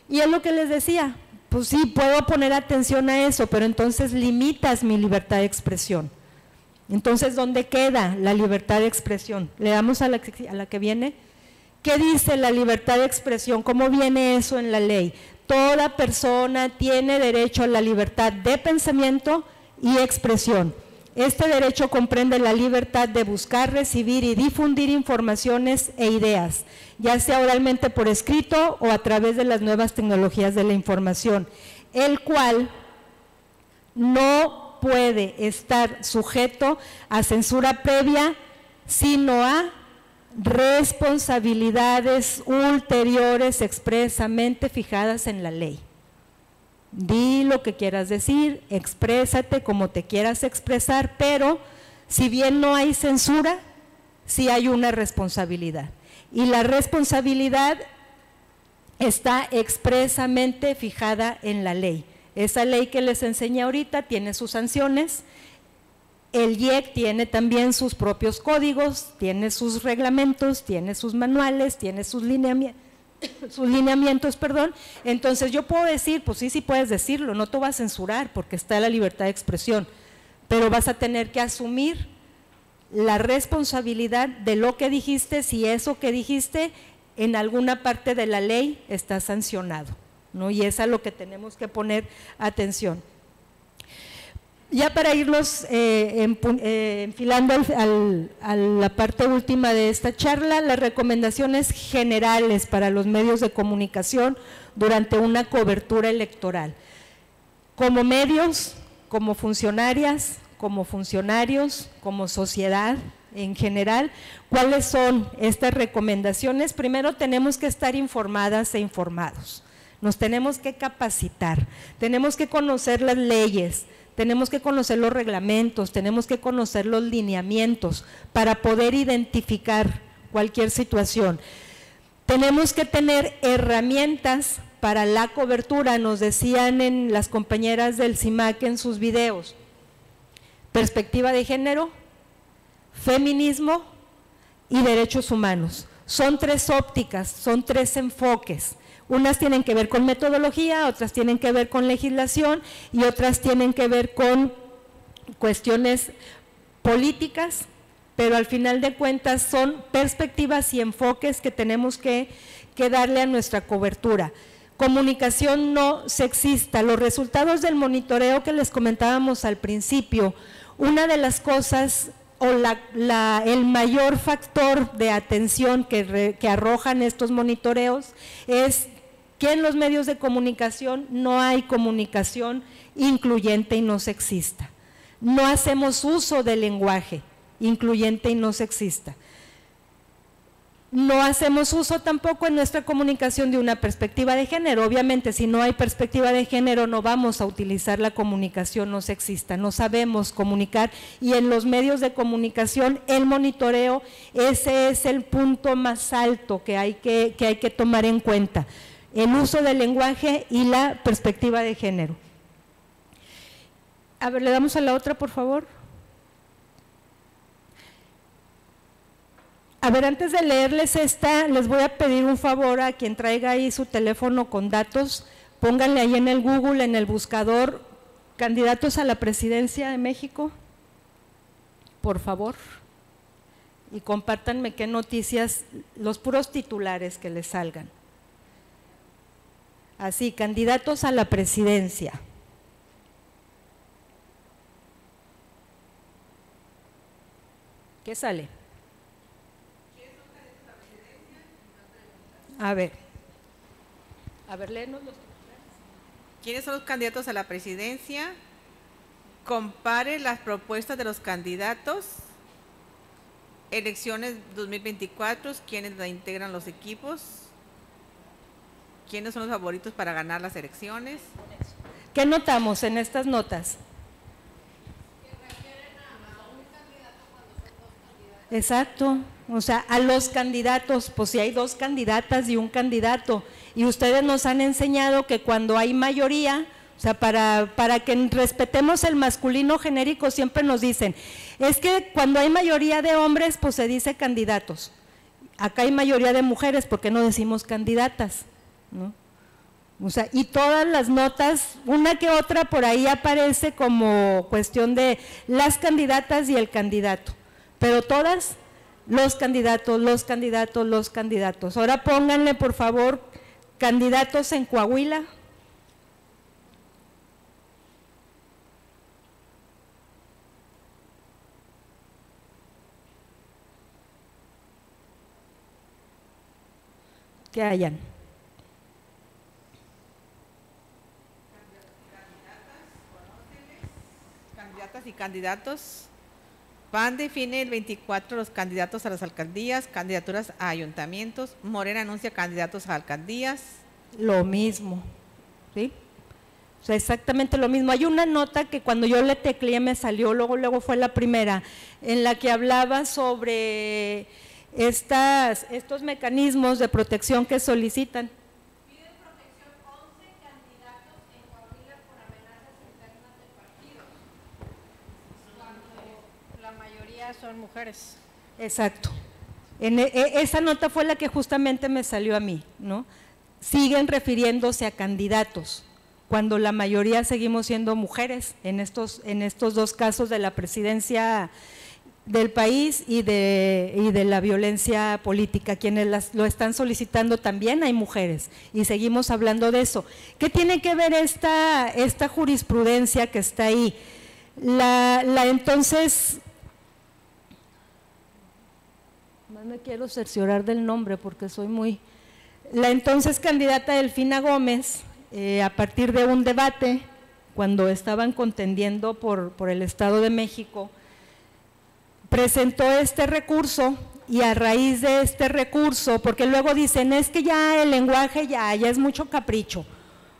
Y es lo que les decía, pues sí, puedo poner atención a eso, pero entonces limitas mi libertad de expresión. Entonces, ¿dónde queda la libertad de expresión? Le damos a la que viene. ¿Qué dice la libertad de expresión? ¿Cómo viene eso en la ley? Toda persona tiene derecho a la libertad de pensamiento y expresión. Este derecho comprende la libertad de buscar, recibir y difundir informaciones e ideas, ya sea oralmente por escrito o a través de las nuevas tecnologías de la información, el cual no puede estar sujeto a censura previa, sino a responsabilidades ulteriores expresamente fijadas en la ley. Di lo que quieras decir, exprésate como te quieras expresar, pero si bien no hay censura, sí hay una responsabilidad. Y la responsabilidad está expresamente fijada en la ley. Esa ley que les enseñé ahorita tiene sus sanciones. El IEC tiene también sus propios códigos, tiene sus reglamentos, tiene sus manuales, tiene sus lineamientos. Entonces yo puedo decir, pues sí puedes decirlo, no te va a censurar porque está la libertad de expresión, pero vas a tener que asumir la responsabilidad de lo que dijiste, si eso que dijiste en alguna parte de la ley está sancionado, ¿no? Y es a lo que tenemos que poner atención. Ya para irnos enfilando a la parte última de esta charla, las recomendaciones generales para los medios de comunicación durante una cobertura electoral. Como medios, como funcionarias, como funcionarios, como sociedad en general, ¿cuáles son estas recomendaciones? Primero, tenemos que estar informadas e informados. Nos tenemos que capacitar, tenemos que conocer las leyes, tenemos que conocer los reglamentos, tenemos que conocer los lineamientos para poder identificar cualquier situación. Tenemos que tener herramientas para la cobertura, nos decían en las compañeras del CIMAC en sus videos, perspectiva de género, feminismo y derechos humanos. Son tres ópticas, son tres enfoques. Unas tienen que ver con metodología, otras tienen que ver con legislación y otras tienen que ver con cuestiones políticas, pero al final de cuentas son perspectivas y enfoques que tenemos que darle a nuestra cobertura. Comunicación no sexista, los resultados del monitoreo que les comentábamos al principio, una de las cosas o el mayor factor de atención que arrojan estos monitoreos es que en los medios de comunicación no hay comunicación incluyente y no sexista. No hacemos uso del lenguaje incluyente y no sexista. No hacemos uso tampoco en nuestra comunicación de una perspectiva de género. Obviamente, si no hay perspectiva de género, no vamos a utilizar la comunicación no sexista, no sabemos comunicar. Y en los medios de comunicación, el monitoreo, ese es el punto más alto que hay que tomar en cuenta. El uso del lenguaje y la perspectiva de género. A ver, le damos a la otra, por favor. A ver, antes de leerles esta, les voy a pedir un favor a quien traiga ahí su teléfono con datos, pónganle ahí en el Google, en el buscador, candidatos a la presidencia de México, por favor, y compártanme qué noticias, los puros titulares que les salgan. Así, candidatos a la presidencia. ¿Qué sale? A ver, léenos los. ¿Quiénes son los candidatos a la presidencia? Compare las propuestas de los candidatos. Elecciones 2024, ¿quiénes la integran los equipos? ¿Quiénes son los favoritos para ganar las elecciones? ¿Qué notamos en estas notas? Exacto, o sea, a los candidatos, pues si hay dos candidatas y un candidato, y ustedes nos han enseñado que cuando hay mayoría, o sea, para que respetemos el masculino genérico siempre nos dicen, es que cuando hay mayoría de hombres, pues se dice candidatos, acá hay mayoría de mujeres, ¿por qué no decimos candidatas? ¿No? O sea, y todas las notas, una que otra por ahí aparece como cuestión de las candidatas y el candidato. Pero todas, los candidatos, los candidatos, los candidatos. Ahora pónganle, por favor, candidatos en Coahuila. Que hayan. Candidatas y candidatos. PAN define el 24 los candidatos a las alcaldías, candidaturas a ayuntamientos. Morena anuncia candidatos a alcaldías. Lo mismo, ¿sí? O sea, exactamente lo mismo. Hay una nota que cuando yo le tecleé me salió, luego fue la primera, en la que hablaba sobre estos mecanismos de protección que solicitan. Piden protección 11 candidatos en Coahuila por amenazas internas del partido. Cuando la mayoría son mujeres. Exacto. Esa nota fue la que justamente me salió a mí, ¿no? Siguen refiriéndose a candidatos, cuando la mayoría seguimos siendo mujeres en estos dos casos de la presidencia del país y de la violencia política. Quienes lo están solicitando también hay mujeres y seguimos hablando de eso. ¿Qué tiene que ver esta jurisprudencia que está ahí? Entonces, no me quiero cerciorar del nombre porque soy muy… La entonces candidata Delfina Gómez, a partir de un debate, cuando estaban contendiendo por el Estado de México, presentó este recurso y a raíz de este recurso, porque luego dicen, es que ya el lenguaje ya es mucho capricho,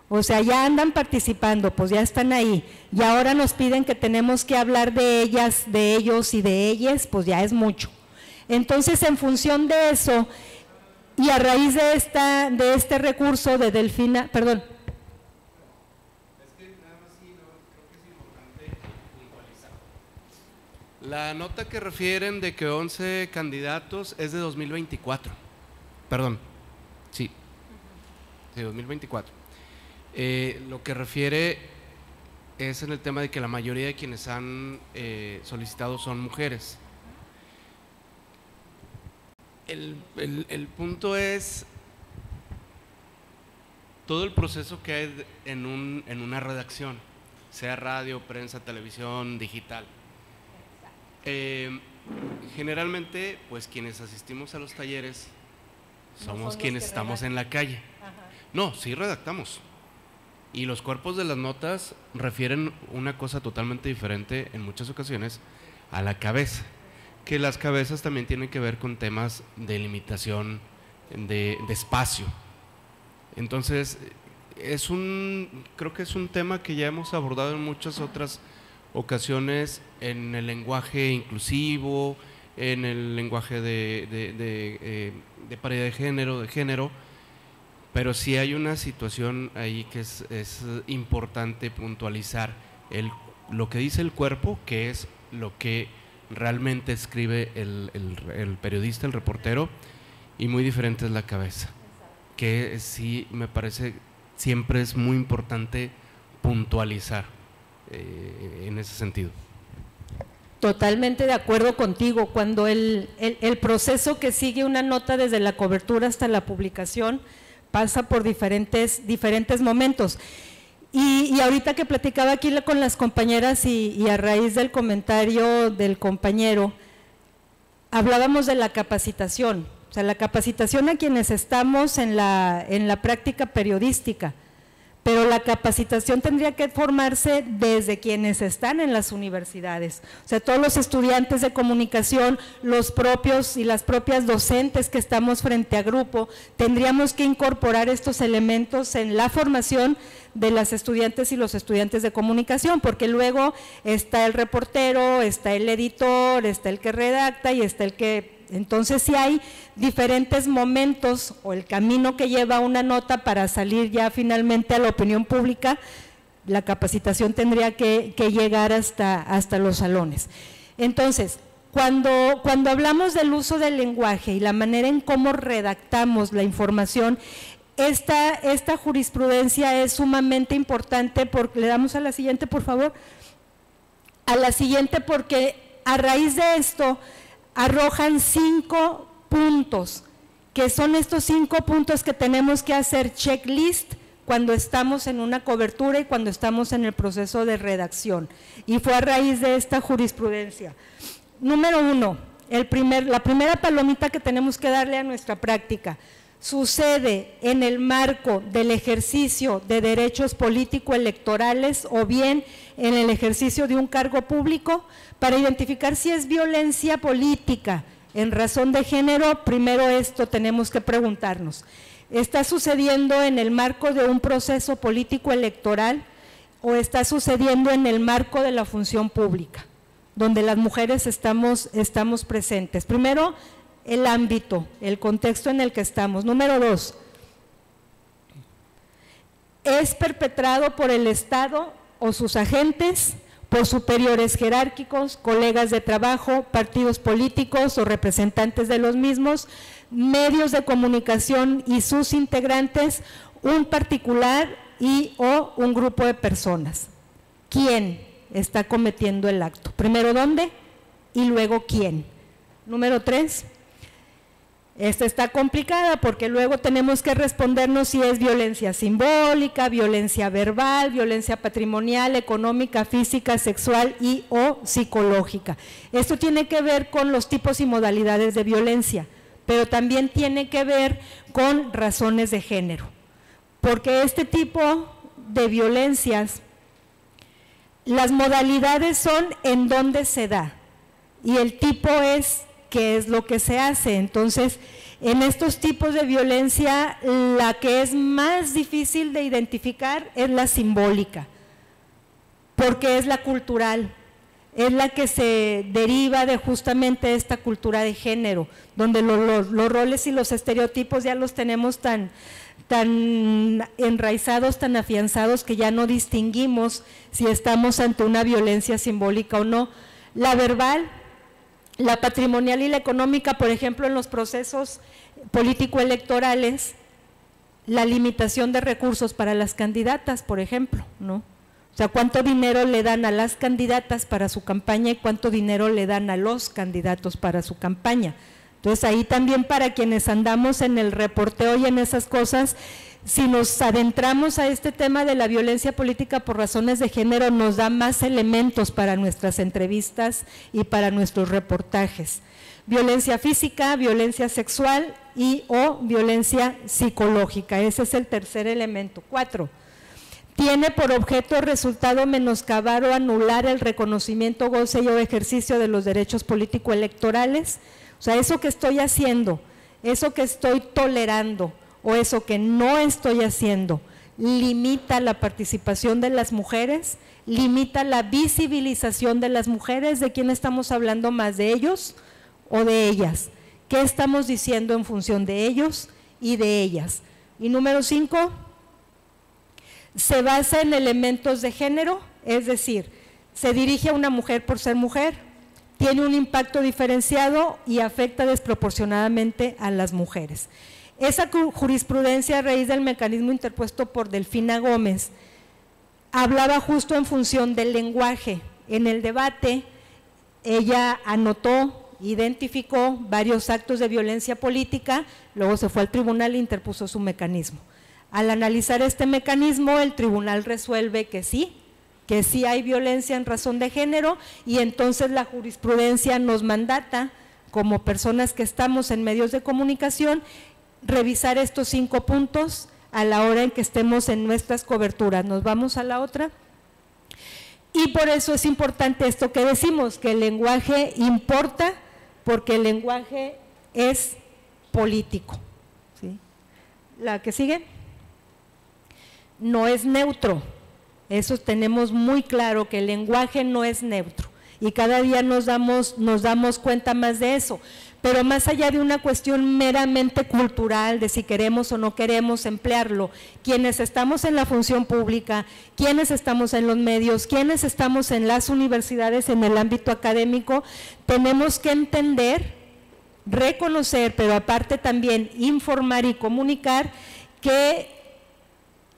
o sea, ya andan participando, pues ya están ahí, y ahora nos piden que tenemos que hablar de ellas, de ellos y de ellas, pues ya es mucho. Entonces, en función de eso… Y a raíz de este recurso de Delfina, perdón. Es que nada más sí, creo que es importante puntualizar. La nota que refieren de que 11 candidatos es de 2024. Perdón, sí, de 2024. Lo que refiere es en el tema de que la mayoría de quienes han solicitado son mujeres. El punto es todo el proceso que hay en una redacción, sea radio, prensa, televisión, digital. Generalmente, pues quienes asistimos a los talleres somos quienes estamos en la calle. No, sí redactamos. Y los cuerpos de las notas refieren una cosa totalmente diferente en muchas ocasiones a la cabeza. Que las cabezas también tienen que ver con temas de limitación de espacio. Entonces, creo que es un tema que ya hemos abordado en muchas otras ocasiones en el lenguaje inclusivo, en el lenguaje de paridad de género, pero sí hay una situación ahí que es importante puntualizar lo que dice el cuerpo, que es lo que realmente escribe el periodista, el reportero, y muy diferente es la cabeza, que sí me parece siempre es muy importante puntualizar en ese sentido. Totalmente de acuerdo contigo. Cuando el proceso que sigue una nota desde la cobertura hasta la publicación pasa por diferentes momentos. Y ahorita que platicaba aquí con las compañeras y a raíz del comentario del compañero, hablábamos de la capacitación. o sea, la capacitación a quienes estamos en la práctica periodística, pero la capacitación tendría que formarse desde quienes están en las universidades, o sea, todos los estudiantes de comunicación, los propios y las propias docentes que estamos frente a grupo, tendríamos que incorporar estos elementos en la formación de las estudiantes y los estudiantes de comunicación, porque luego está el reportero, está el editor, está el que redacta y está el que… Entonces, si hay diferentes momentos o el camino que lleva una nota para salir ya finalmente a la opinión pública, la capacitación tendría que llegar hasta los salones. Entonces, cuando hablamos del uso del lenguaje y la manera en cómo redactamos la información, esta jurisprudencia es sumamente importante, porque le damos a la siguiente, por favor, a la siguiente, porque a raíz de esto arrojan 5 puntos, que son estos 5 puntos que tenemos que hacer checklist cuando estamos en una cobertura y cuando estamos en el proceso de redacción, y fue a raíz de esta jurisprudencia. Número 1, la primera palomita que tenemos que darle a nuestra práctica: sucede en el marco del ejercicio de derechos político-electorales o bien en el ejercicio de un cargo público. Para identificar si es violencia política en razón de género, primero esto tenemos que preguntarnos: ¿está sucediendo en el marco de un proceso político-electoral o está sucediendo en el marco de la función pública, donde las mujeres estamos presentes? Primero, el ámbito, el contexto en el que estamos. Número 2, ¿es perpetrado por el Estado o sus agentes, por superiores jerárquicos, colegas de trabajo, partidos políticos o representantes de los mismos, medios de comunicación y sus integrantes, un particular y o un grupo de personas? ¿Quién está cometiendo el acto? Primero dónde y luego quién. Número 3, esta está complicada porque luego tenemos que respondernos si es violencia simbólica, violencia verbal, violencia patrimonial, económica, física, sexual y o psicológica. Esto tiene que ver con los tipos y modalidades de violencia, pero también tiene que ver con razones de género, porque este tipo de violencias, las modalidades son en dónde se da y el tipo es qué es lo que se hace. Entonces, en estos tipos de violencia, la que es más difícil de identificar es la simbólica, porque es la cultural, es la que se deriva de justamente esta cultura de género, donde los roles y los estereotipos ya los tenemos tan enraizados, tan afianzados, que ya no distinguimos si estamos ante una violencia simbólica o no. La verbal, la patrimonial y la económica, por ejemplo, en los procesos político-electorales, la limitación de recursos para las candidatas, por ejemplo, ¿no? O sea, cuánto dinero le dan a las candidatas para su campaña y cuánto dinero le dan a los candidatos para su campaña. Entonces, ahí también, para quienes andamos en el reporteo y en esas cosas, si nos adentramos a este tema de la violencia política por razones de género, nos da más elementos para nuestras entrevistas y para nuestros reportajes. Violencia física, violencia sexual y o violencia psicológica, ese es el tercer elemento. 4, tiene por objeto resultado menoscabar o anular el reconocimiento, goce y o ejercicio de los derechos político-electorales. O sea, eso que estoy haciendo, eso que estoy tolerando o eso que no estoy haciendo, limita la participación de las mujeres, limita la visibilización de las mujeres. ¿De quién estamos hablando más? ¿De ellos o de ellas? ¿Qué estamos diciendo en función de ellos y de ellas? Y número 5, se basa en elementos de género, es decir, se dirige a una mujer por ser mujer, tiene un impacto diferenciado y afecta desproporcionadamente a las mujeres. Esa jurisprudencia, a raíz del mecanismo interpuesto por Delfina Gómez, hablaba justo en función del lenguaje. En el debate, ella anotó, identificó varios actos de violencia política, luego se fue al tribunal e interpuso su mecanismo. Al analizar este mecanismo, el tribunal resuelve que sí hay violencia en razón de género, y entonces la jurisprudencia nos mandata como personas que estamos en medios de comunicación, revisar estos 5 puntos a la hora en que estemos en nuestras coberturas. Nos vamos a la otra. Y por eso es importante esto que decimos, que el lenguaje importa, porque el lenguaje es político. ¿Sí? La que sigue. No es neutro. Eso tenemos muy claro, que el lenguaje no es neutro. Y cada día nos damos cuenta más de eso. Pero más allá de una cuestión meramente cultural, de si queremos o no queremos emplearlo, quienes estamos en la función pública, quienes estamos en los medios, quienes estamos en las universidades, en el ámbito académico, tenemos que entender, reconocer, pero aparte también informar y comunicar que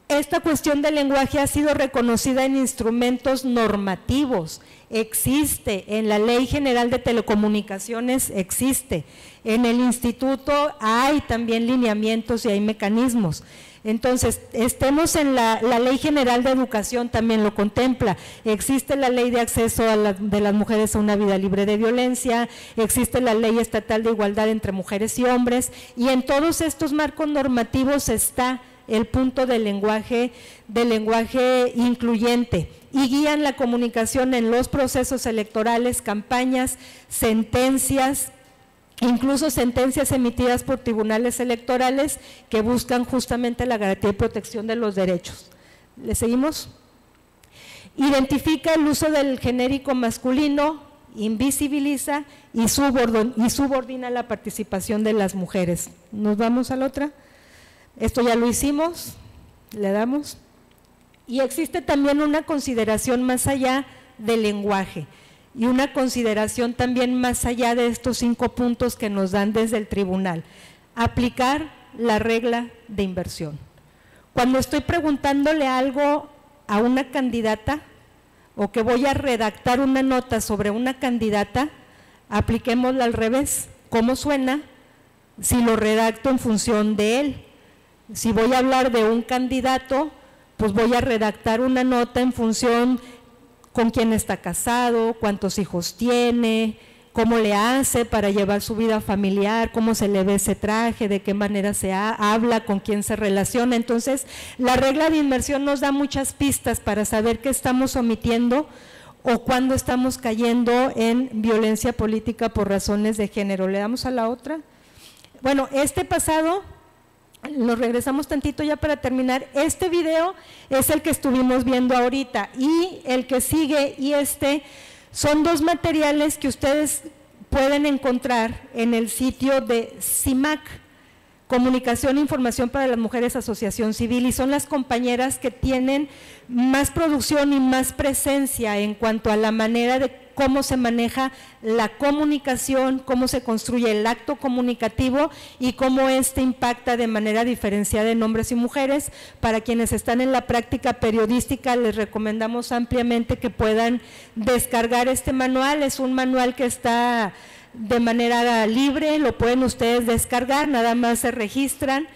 esta cuestión del lenguaje ha sido reconocida en instrumentos normativos, existe, en la Ley General de Telecomunicaciones existe, en el instituto hay también lineamientos y hay mecanismos. Entonces, estemos en la Ley General de Educación también lo contempla, existe la Ley de Acceso de las Mujeres a una Vida Libre de Violencia, existe la Ley Estatal de Igualdad entre Mujeres y Hombres, y en todos estos marcos normativos está el punto del lenguaje incluyente, y guían la comunicación en los procesos electorales, campañas, sentencias, incluso sentencias emitidas por tribunales electorales que buscan justamente la garantía y protección de los derechos. ¿Le seguimos? Identifica el uso del genérico masculino, invisibiliza y subordina la participación de las mujeres. ¿Nos vamos a la otra? Esto ya lo hicimos, le damos. Y existe también una consideración más allá del lenguaje y una consideración también más allá de estos 5 puntos que nos dan desde el tribunal. Aplicar la regla de inversión. Cuando estoy preguntándole algo a una candidata o que voy a redactar una nota sobre una candidata, apliquémosla al revés. ¿Cómo suena si lo redacto en función de él? Si voy a hablar de un candidato, pues voy a redactar una nota en función con quién está casado, cuántos hijos tiene, cómo le hace para llevar su vida familiar, cómo se le ve ese traje, de qué manera se habla, con quién se relaciona. Entonces, la regla de inversión nos da muchas pistas para saber qué estamos omitiendo o cuándo estamos cayendo en violencia política por razones de género. ¿Le damos a la otra? Bueno, nos regresamos tantito ya para terminar. Este video es el que estuvimos viendo ahorita y el que sigue y son 2 materiales que ustedes pueden encontrar en el sitio de CIMAC, Comunicación e Información para las Mujeres Asociación Civil, y son las compañeras que tienen más producción y más presencia en cuanto a la manera de cómo se maneja la comunicación, cómo se construye el acto comunicativo y cómo impacta de manera diferenciada en hombres y mujeres. Para quienes están en la práctica periodística, les recomendamos ampliamente que puedan descargar este manual. Es un manual que está de manera libre, lo pueden ustedes descargar, nada más se registran,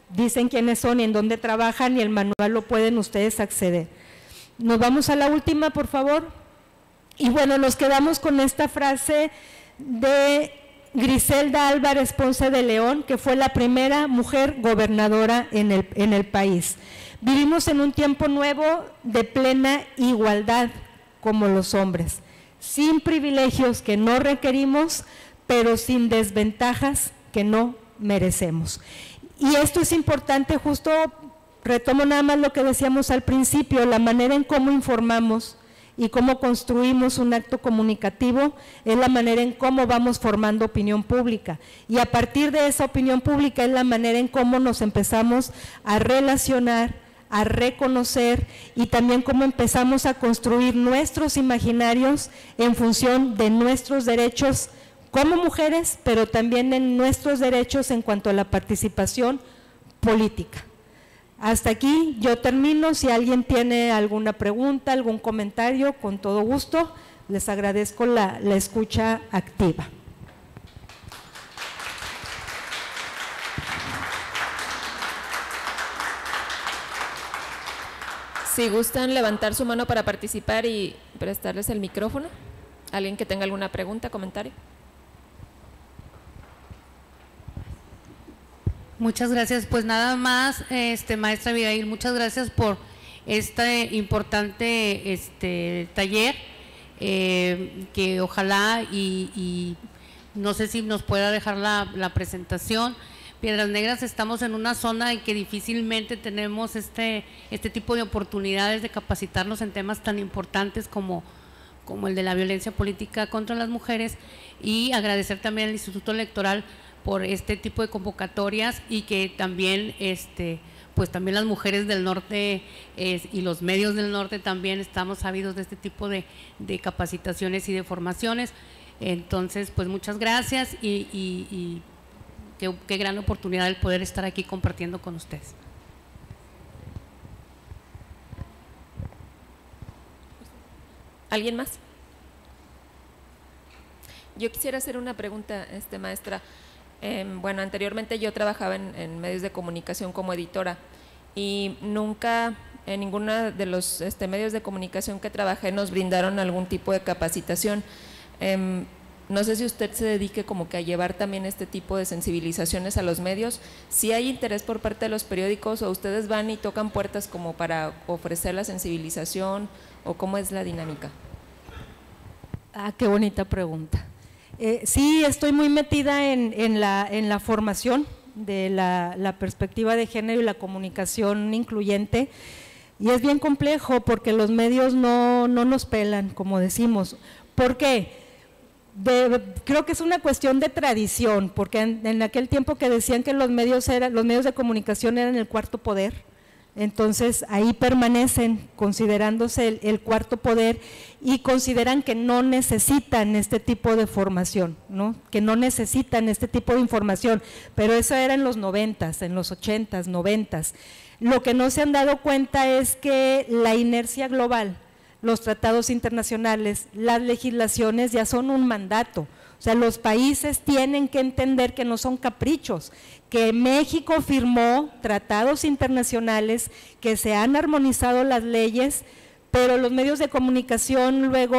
dicen quiénes son y en dónde trabajan y el manual lo pueden ustedes acceder. Nos vamos a la última, por favor. Y bueno, nos quedamos con esta frase de Griselda Álvarez Ponce de León, que fue la primera mujer gobernadora en el país. Vivimos en un tiempo nuevo de plena igualdad como los hombres, sin privilegios que no requerimos, pero sin desventajas que no merecemos. Y esto es importante, justo retomo nada más lo que decíamos al principio, la manera en cómo informamos y cómo construimos un acto comunicativo es la manera en cómo vamos formando opinión pública, y a partir de esa opinión pública es la manera en cómo nos empezamos a relacionar, a reconocer, y también cómo empezamos a construir nuestros imaginarios en función de nuestros derechos como mujeres, pero también en nuestros derechos en cuanto a la participación política. Hasta aquí yo termino. Si alguien tiene alguna pregunta, algún comentario, con todo gusto, les agradezco la escucha activa. Si gustan levantar su mano para participar y prestarles el micrófono. ¿Alguien que tenga alguna pregunta, comentario? Muchas gracias. Pues nada más, maestra Abigail, muchas gracias por este importante taller, que ojalá y no sé si nos pueda dejar la presentación. Piedras Negras estamos en una zona en que difícilmente tenemos este tipo de oportunidades de capacitarnos en temas tan importantes como el de la violencia política contra las mujeres, y agradecer también al Instituto Electoral por este tipo de convocatorias, y que también pues también las mujeres del norte y los medios del norte también estamos sabidos de este tipo de capacitaciones y de formaciones. Entonces, pues muchas gracias y qué gran oportunidad el poder estar aquí compartiendo con ustedes. ¿Alguien más? Yo quisiera hacer una pregunta, maestra. Bueno, anteriormente yo trabajaba en medios de comunicación como editora, y nunca en ninguno de los medios de comunicación que trabajé nos brindaron algún tipo de capacitación. No sé si usted se dedique como que a llevar también este tipo de sensibilizaciones a los medios. ¿Si hay interés por parte de los periódicos, o ustedes van y tocan puertas como para ofrecer la sensibilización, o cómo es la dinámica? Ah, qué bonita pregunta. Sí, estoy muy metida en la formación de la perspectiva de género y la comunicación incluyente, y es bien complejo porque los medios no nos pelan, como decimos. ¿Por qué? Creo que es una cuestión de tradición, porque en aquel tiempo que decían que los medios de comunicación eran el cuarto poder, entonces ahí permanecen considerándose el cuarto poder, y consideran que no necesitan este tipo de formación, ¿no? Que no necesitan este tipo de información, pero eso era en los 90s, en los 80s, 90s. Lo que no se han dado cuenta es que la inercia global, los tratados internacionales, las legislaciones ya son un mandato. O sea, los países tienen que entender que no son caprichos, que México firmó tratados internacionales, que se han armonizado las leyes, pero los medios de comunicación luego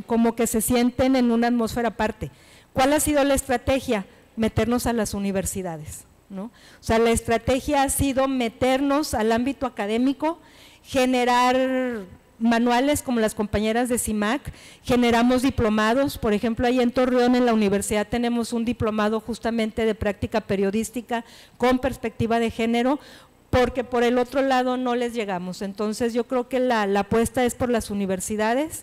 como que se sienten en una atmósfera aparte. ¿Cuál ha sido la estrategia? Meternos a las universidades, ¿no? O sea, la estrategia ha sido meternos al ámbito académico, generar manuales como las compañeras de CIMAC, generamos diplomados. Por ejemplo, ahí en Torreón, en la universidad, tenemos un diplomado justamente de práctica periodística con perspectiva de género, porque por el otro lado no les llegamos. Entonces yo creo que la apuesta es por las universidades,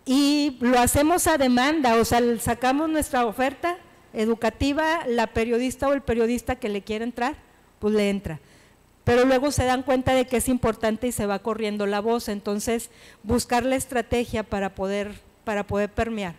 y lo hacemos a demanda. O sea, sacamos nuestra oferta educativa, la periodista o el periodista que le quiere entrar, pues le entra. Pero luego se dan cuenta de que es importante y se va corriendo la voz. Entonces, buscar la estrategia para poder permear.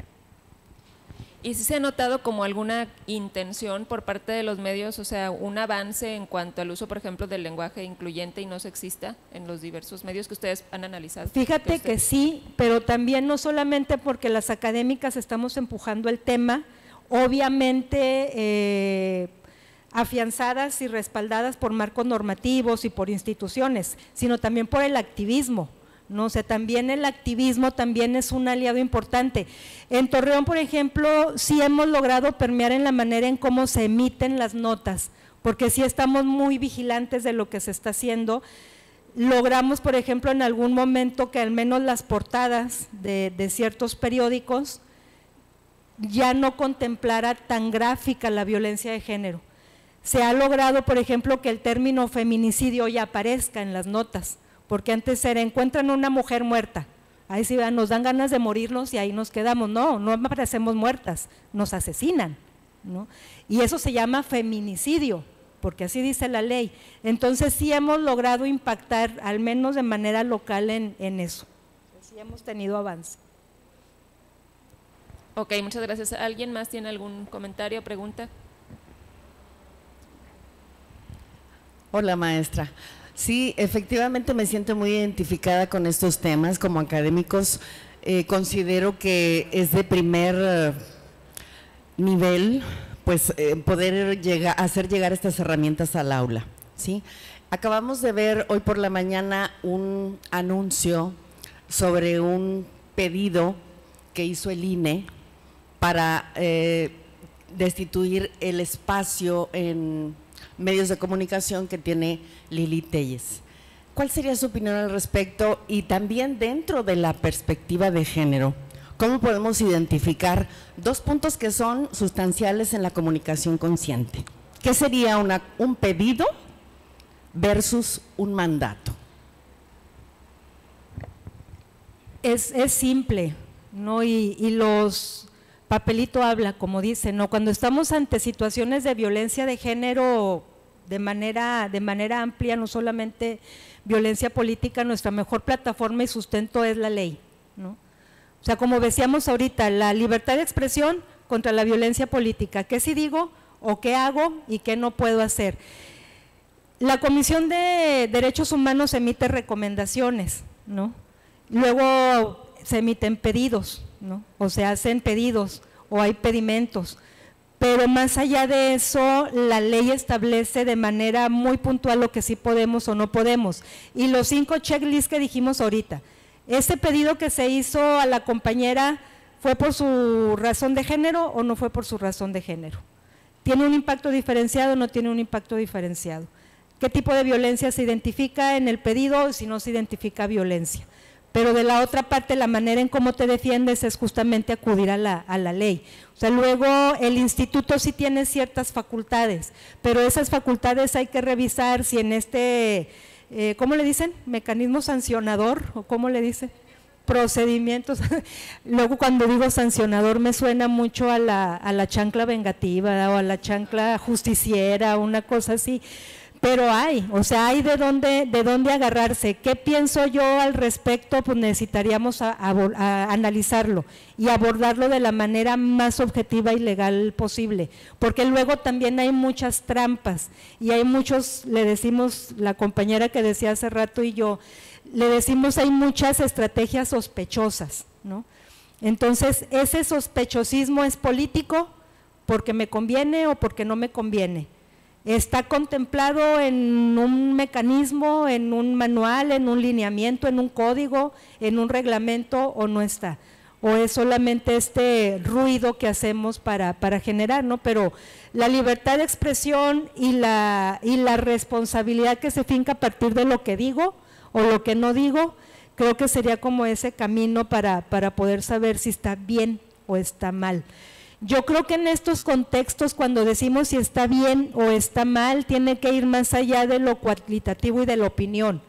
¿Y si se ha notado como alguna intención por parte de los medios, o sea, un avance en cuanto al uso, por ejemplo, del lenguaje incluyente y no sexista en los diversos medios que ustedes han analizado? Fíjate que sí, pero también no solamente porque las académicas estamos empujando el tema, obviamente afianzadas y respaldadas por marcos normativos y por instituciones, sino también por el activismo, ¿no? O sea, también el activismo también es un aliado importante. En Torreón, por ejemplo, sí hemos logrado permear en la manera en cómo se emiten las notas, porque sí estamos muy vigilantes de lo que se está haciendo. Logramos, por ejemplo, en algún momento que al menos las portadas de ciertos periódicos ya no contemplara tan gráfica la violencia de género. Se ha logrado, por ejemplo, que el término feminicidio ya aparezca en las notas, porque antes era, encuentran una mujer muerta, ahí sí nos dan ganas de morirnos y ahí nos quedamos. No aparecemos muertas, nos asesinan, ¿no? Y eso se llama feminicidio, porque así dice la ley. Entonces sí hemos logrado impactar, al menos de manera local, en eso. Sí hemos tenido avance. Ok, muchas gracias. ¿Alguien más tiene algún comentario o pregunta? Hola, maestra. Sí, efectivamente me siento muy identificada con estos temas. Como académicos considero que es de primer nivel, pues poder hacer llegar estas herramientas al aula, ¿sí? Acabamos de ver hoy por la mañana un anuncio sobre un pedido que hizo el INE para destituir el espacio en medios de comunicación que tiene Lili Telles. ¿Cuál sería su opinión al respecto? Y también dentro de la perspectiva de género, ¿cómo podemos identificar dos puntos que son sustanciales en la comunicación consciente? ¿Qué sería un pedido versus un mandato? Es simple, ¿no? Y los papelito habla, como dicen, ¿no? Cuando estamos ante situaciones de violencia de género de manera amplia, no solamente violencia política, nuestra mejor plataforma y sustento es la ley, ¿no? O sea, como decíamos ahorita, la libertad de expresión contra la violencia política, ¿qué sí digo o qué hago y qué no puedo hacer? La Comisión de Derechos Humanos emite recomendaciones, ¿no? Luego se emiten pedidos, ¿no? O se hacen pedidos o hay pedimentos, pero más allá de eso, la ley establece de manera muy puntual lo que sí podemos o no podemos. Y los 5 checklists que dijimos ahorita, ¿ese pedido que se hizo a la compañera fue por su razón de género o no fue por su razón de género? ¿Tiene un impacto diferenciado o no tiene un impacto diferenciado? ¿Qué tipo de violencia se identifica en el pedido si no se identifica violencia? Pero de la otra parte, la manera en cómo te defiendes es justamente acudir a la ley. O sea, luego el instituto sí tiene ciertas facultades, pero esas facultades hay que revisar si en ¿cómo le dicen? ¿Mecanismo sancionador? ¿O cómo le dicen? Procedimientos. Luego cuando digo sancionador me suena mucho a la chancla vengativa o a la chancla justiciera, una cosa así. Pero hay de dónde agarrarse. ¿Qué pienso yo al respecto? Pues necesitaríamos a analizarlo y abordarlo de la manera más objetiva y legal posible, porque luego también hay muchas trampas y hay muchos, le decimos, la compañera que decía hace rato y yo, le decimos hay muchas estrategias sospechosas, ¿no? Entonces, ese sospechosismo es político porque me conviene o porque no me conviene. ¿Está contemplado en un mecanismo, en un manual, en un lineamiento, en un código, en un reglamento o no está? ¿O es solamente este ruido que hacemos para generar, ¿no? Pero la libertad de expresión y la responsabilidad que se finca a partir de lo que digo o lo que no digo, creo que sería como ese camino para poder saber si está bien o está mal. Yo creo que en estos contextos, cuando decimos si está bien o está mal, tiene que ir más allá de lo cualitativo y de la opinión.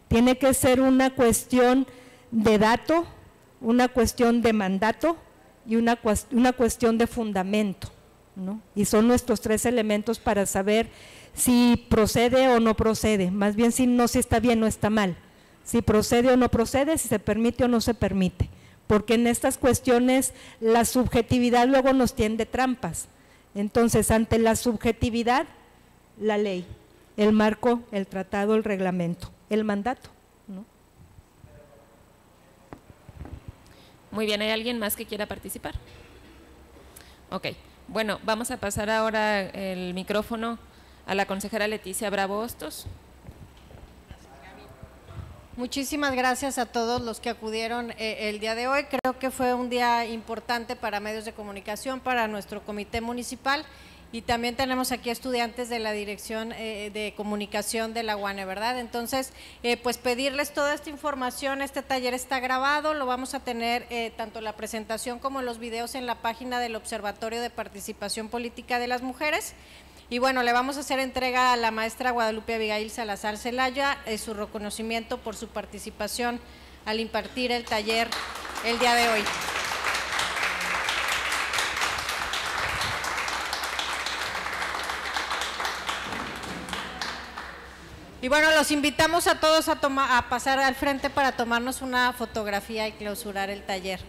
Tiene que ser una cuestión de dato, una cuestión de mandato y una cuestión de fundamento, ¿no? Y son nuestros 3 elementos para saber si procede o no procede, más bien si está bien o está mal, si procede o no procede, si se permite o no se permite. Porque en estas cuestiones la subjetividad luego nos tiende trampas. Entonces, ante la subjetividad, la ley, el marco, el tratado, el reglamento, el mandato, ¿no? Muy bien, ¿hay alguien más que quiera participar? Ok, bueno, vamos a pasar ahora el micrófono a la consejera Leticia Bravo Hostos. Muchísimas gracias a todos los que acudieron el día de hoy. Creo que fue un día importante para medios de comunicación, para nuestro comité municipal y también tenemos aquí estudiantes de la Dirección de Comunicación de la UANE, ¿verdad? Entonces, pues pedirles toda esta información, este taller está grabado, lo vamos a tener tanto la presentación como los videos en la página del Observatorio de Participación Política de las Mujeres. Y bueno, le vamos a hacer entrega a la maestra Guadalupe Abigail Salazar Celaya su reconocimiento por su participación al impartir el taller el día de hoy. Y bueno, los invitamos a todos a pasar al frente para tomarnos una fotografía y clausurar el taller.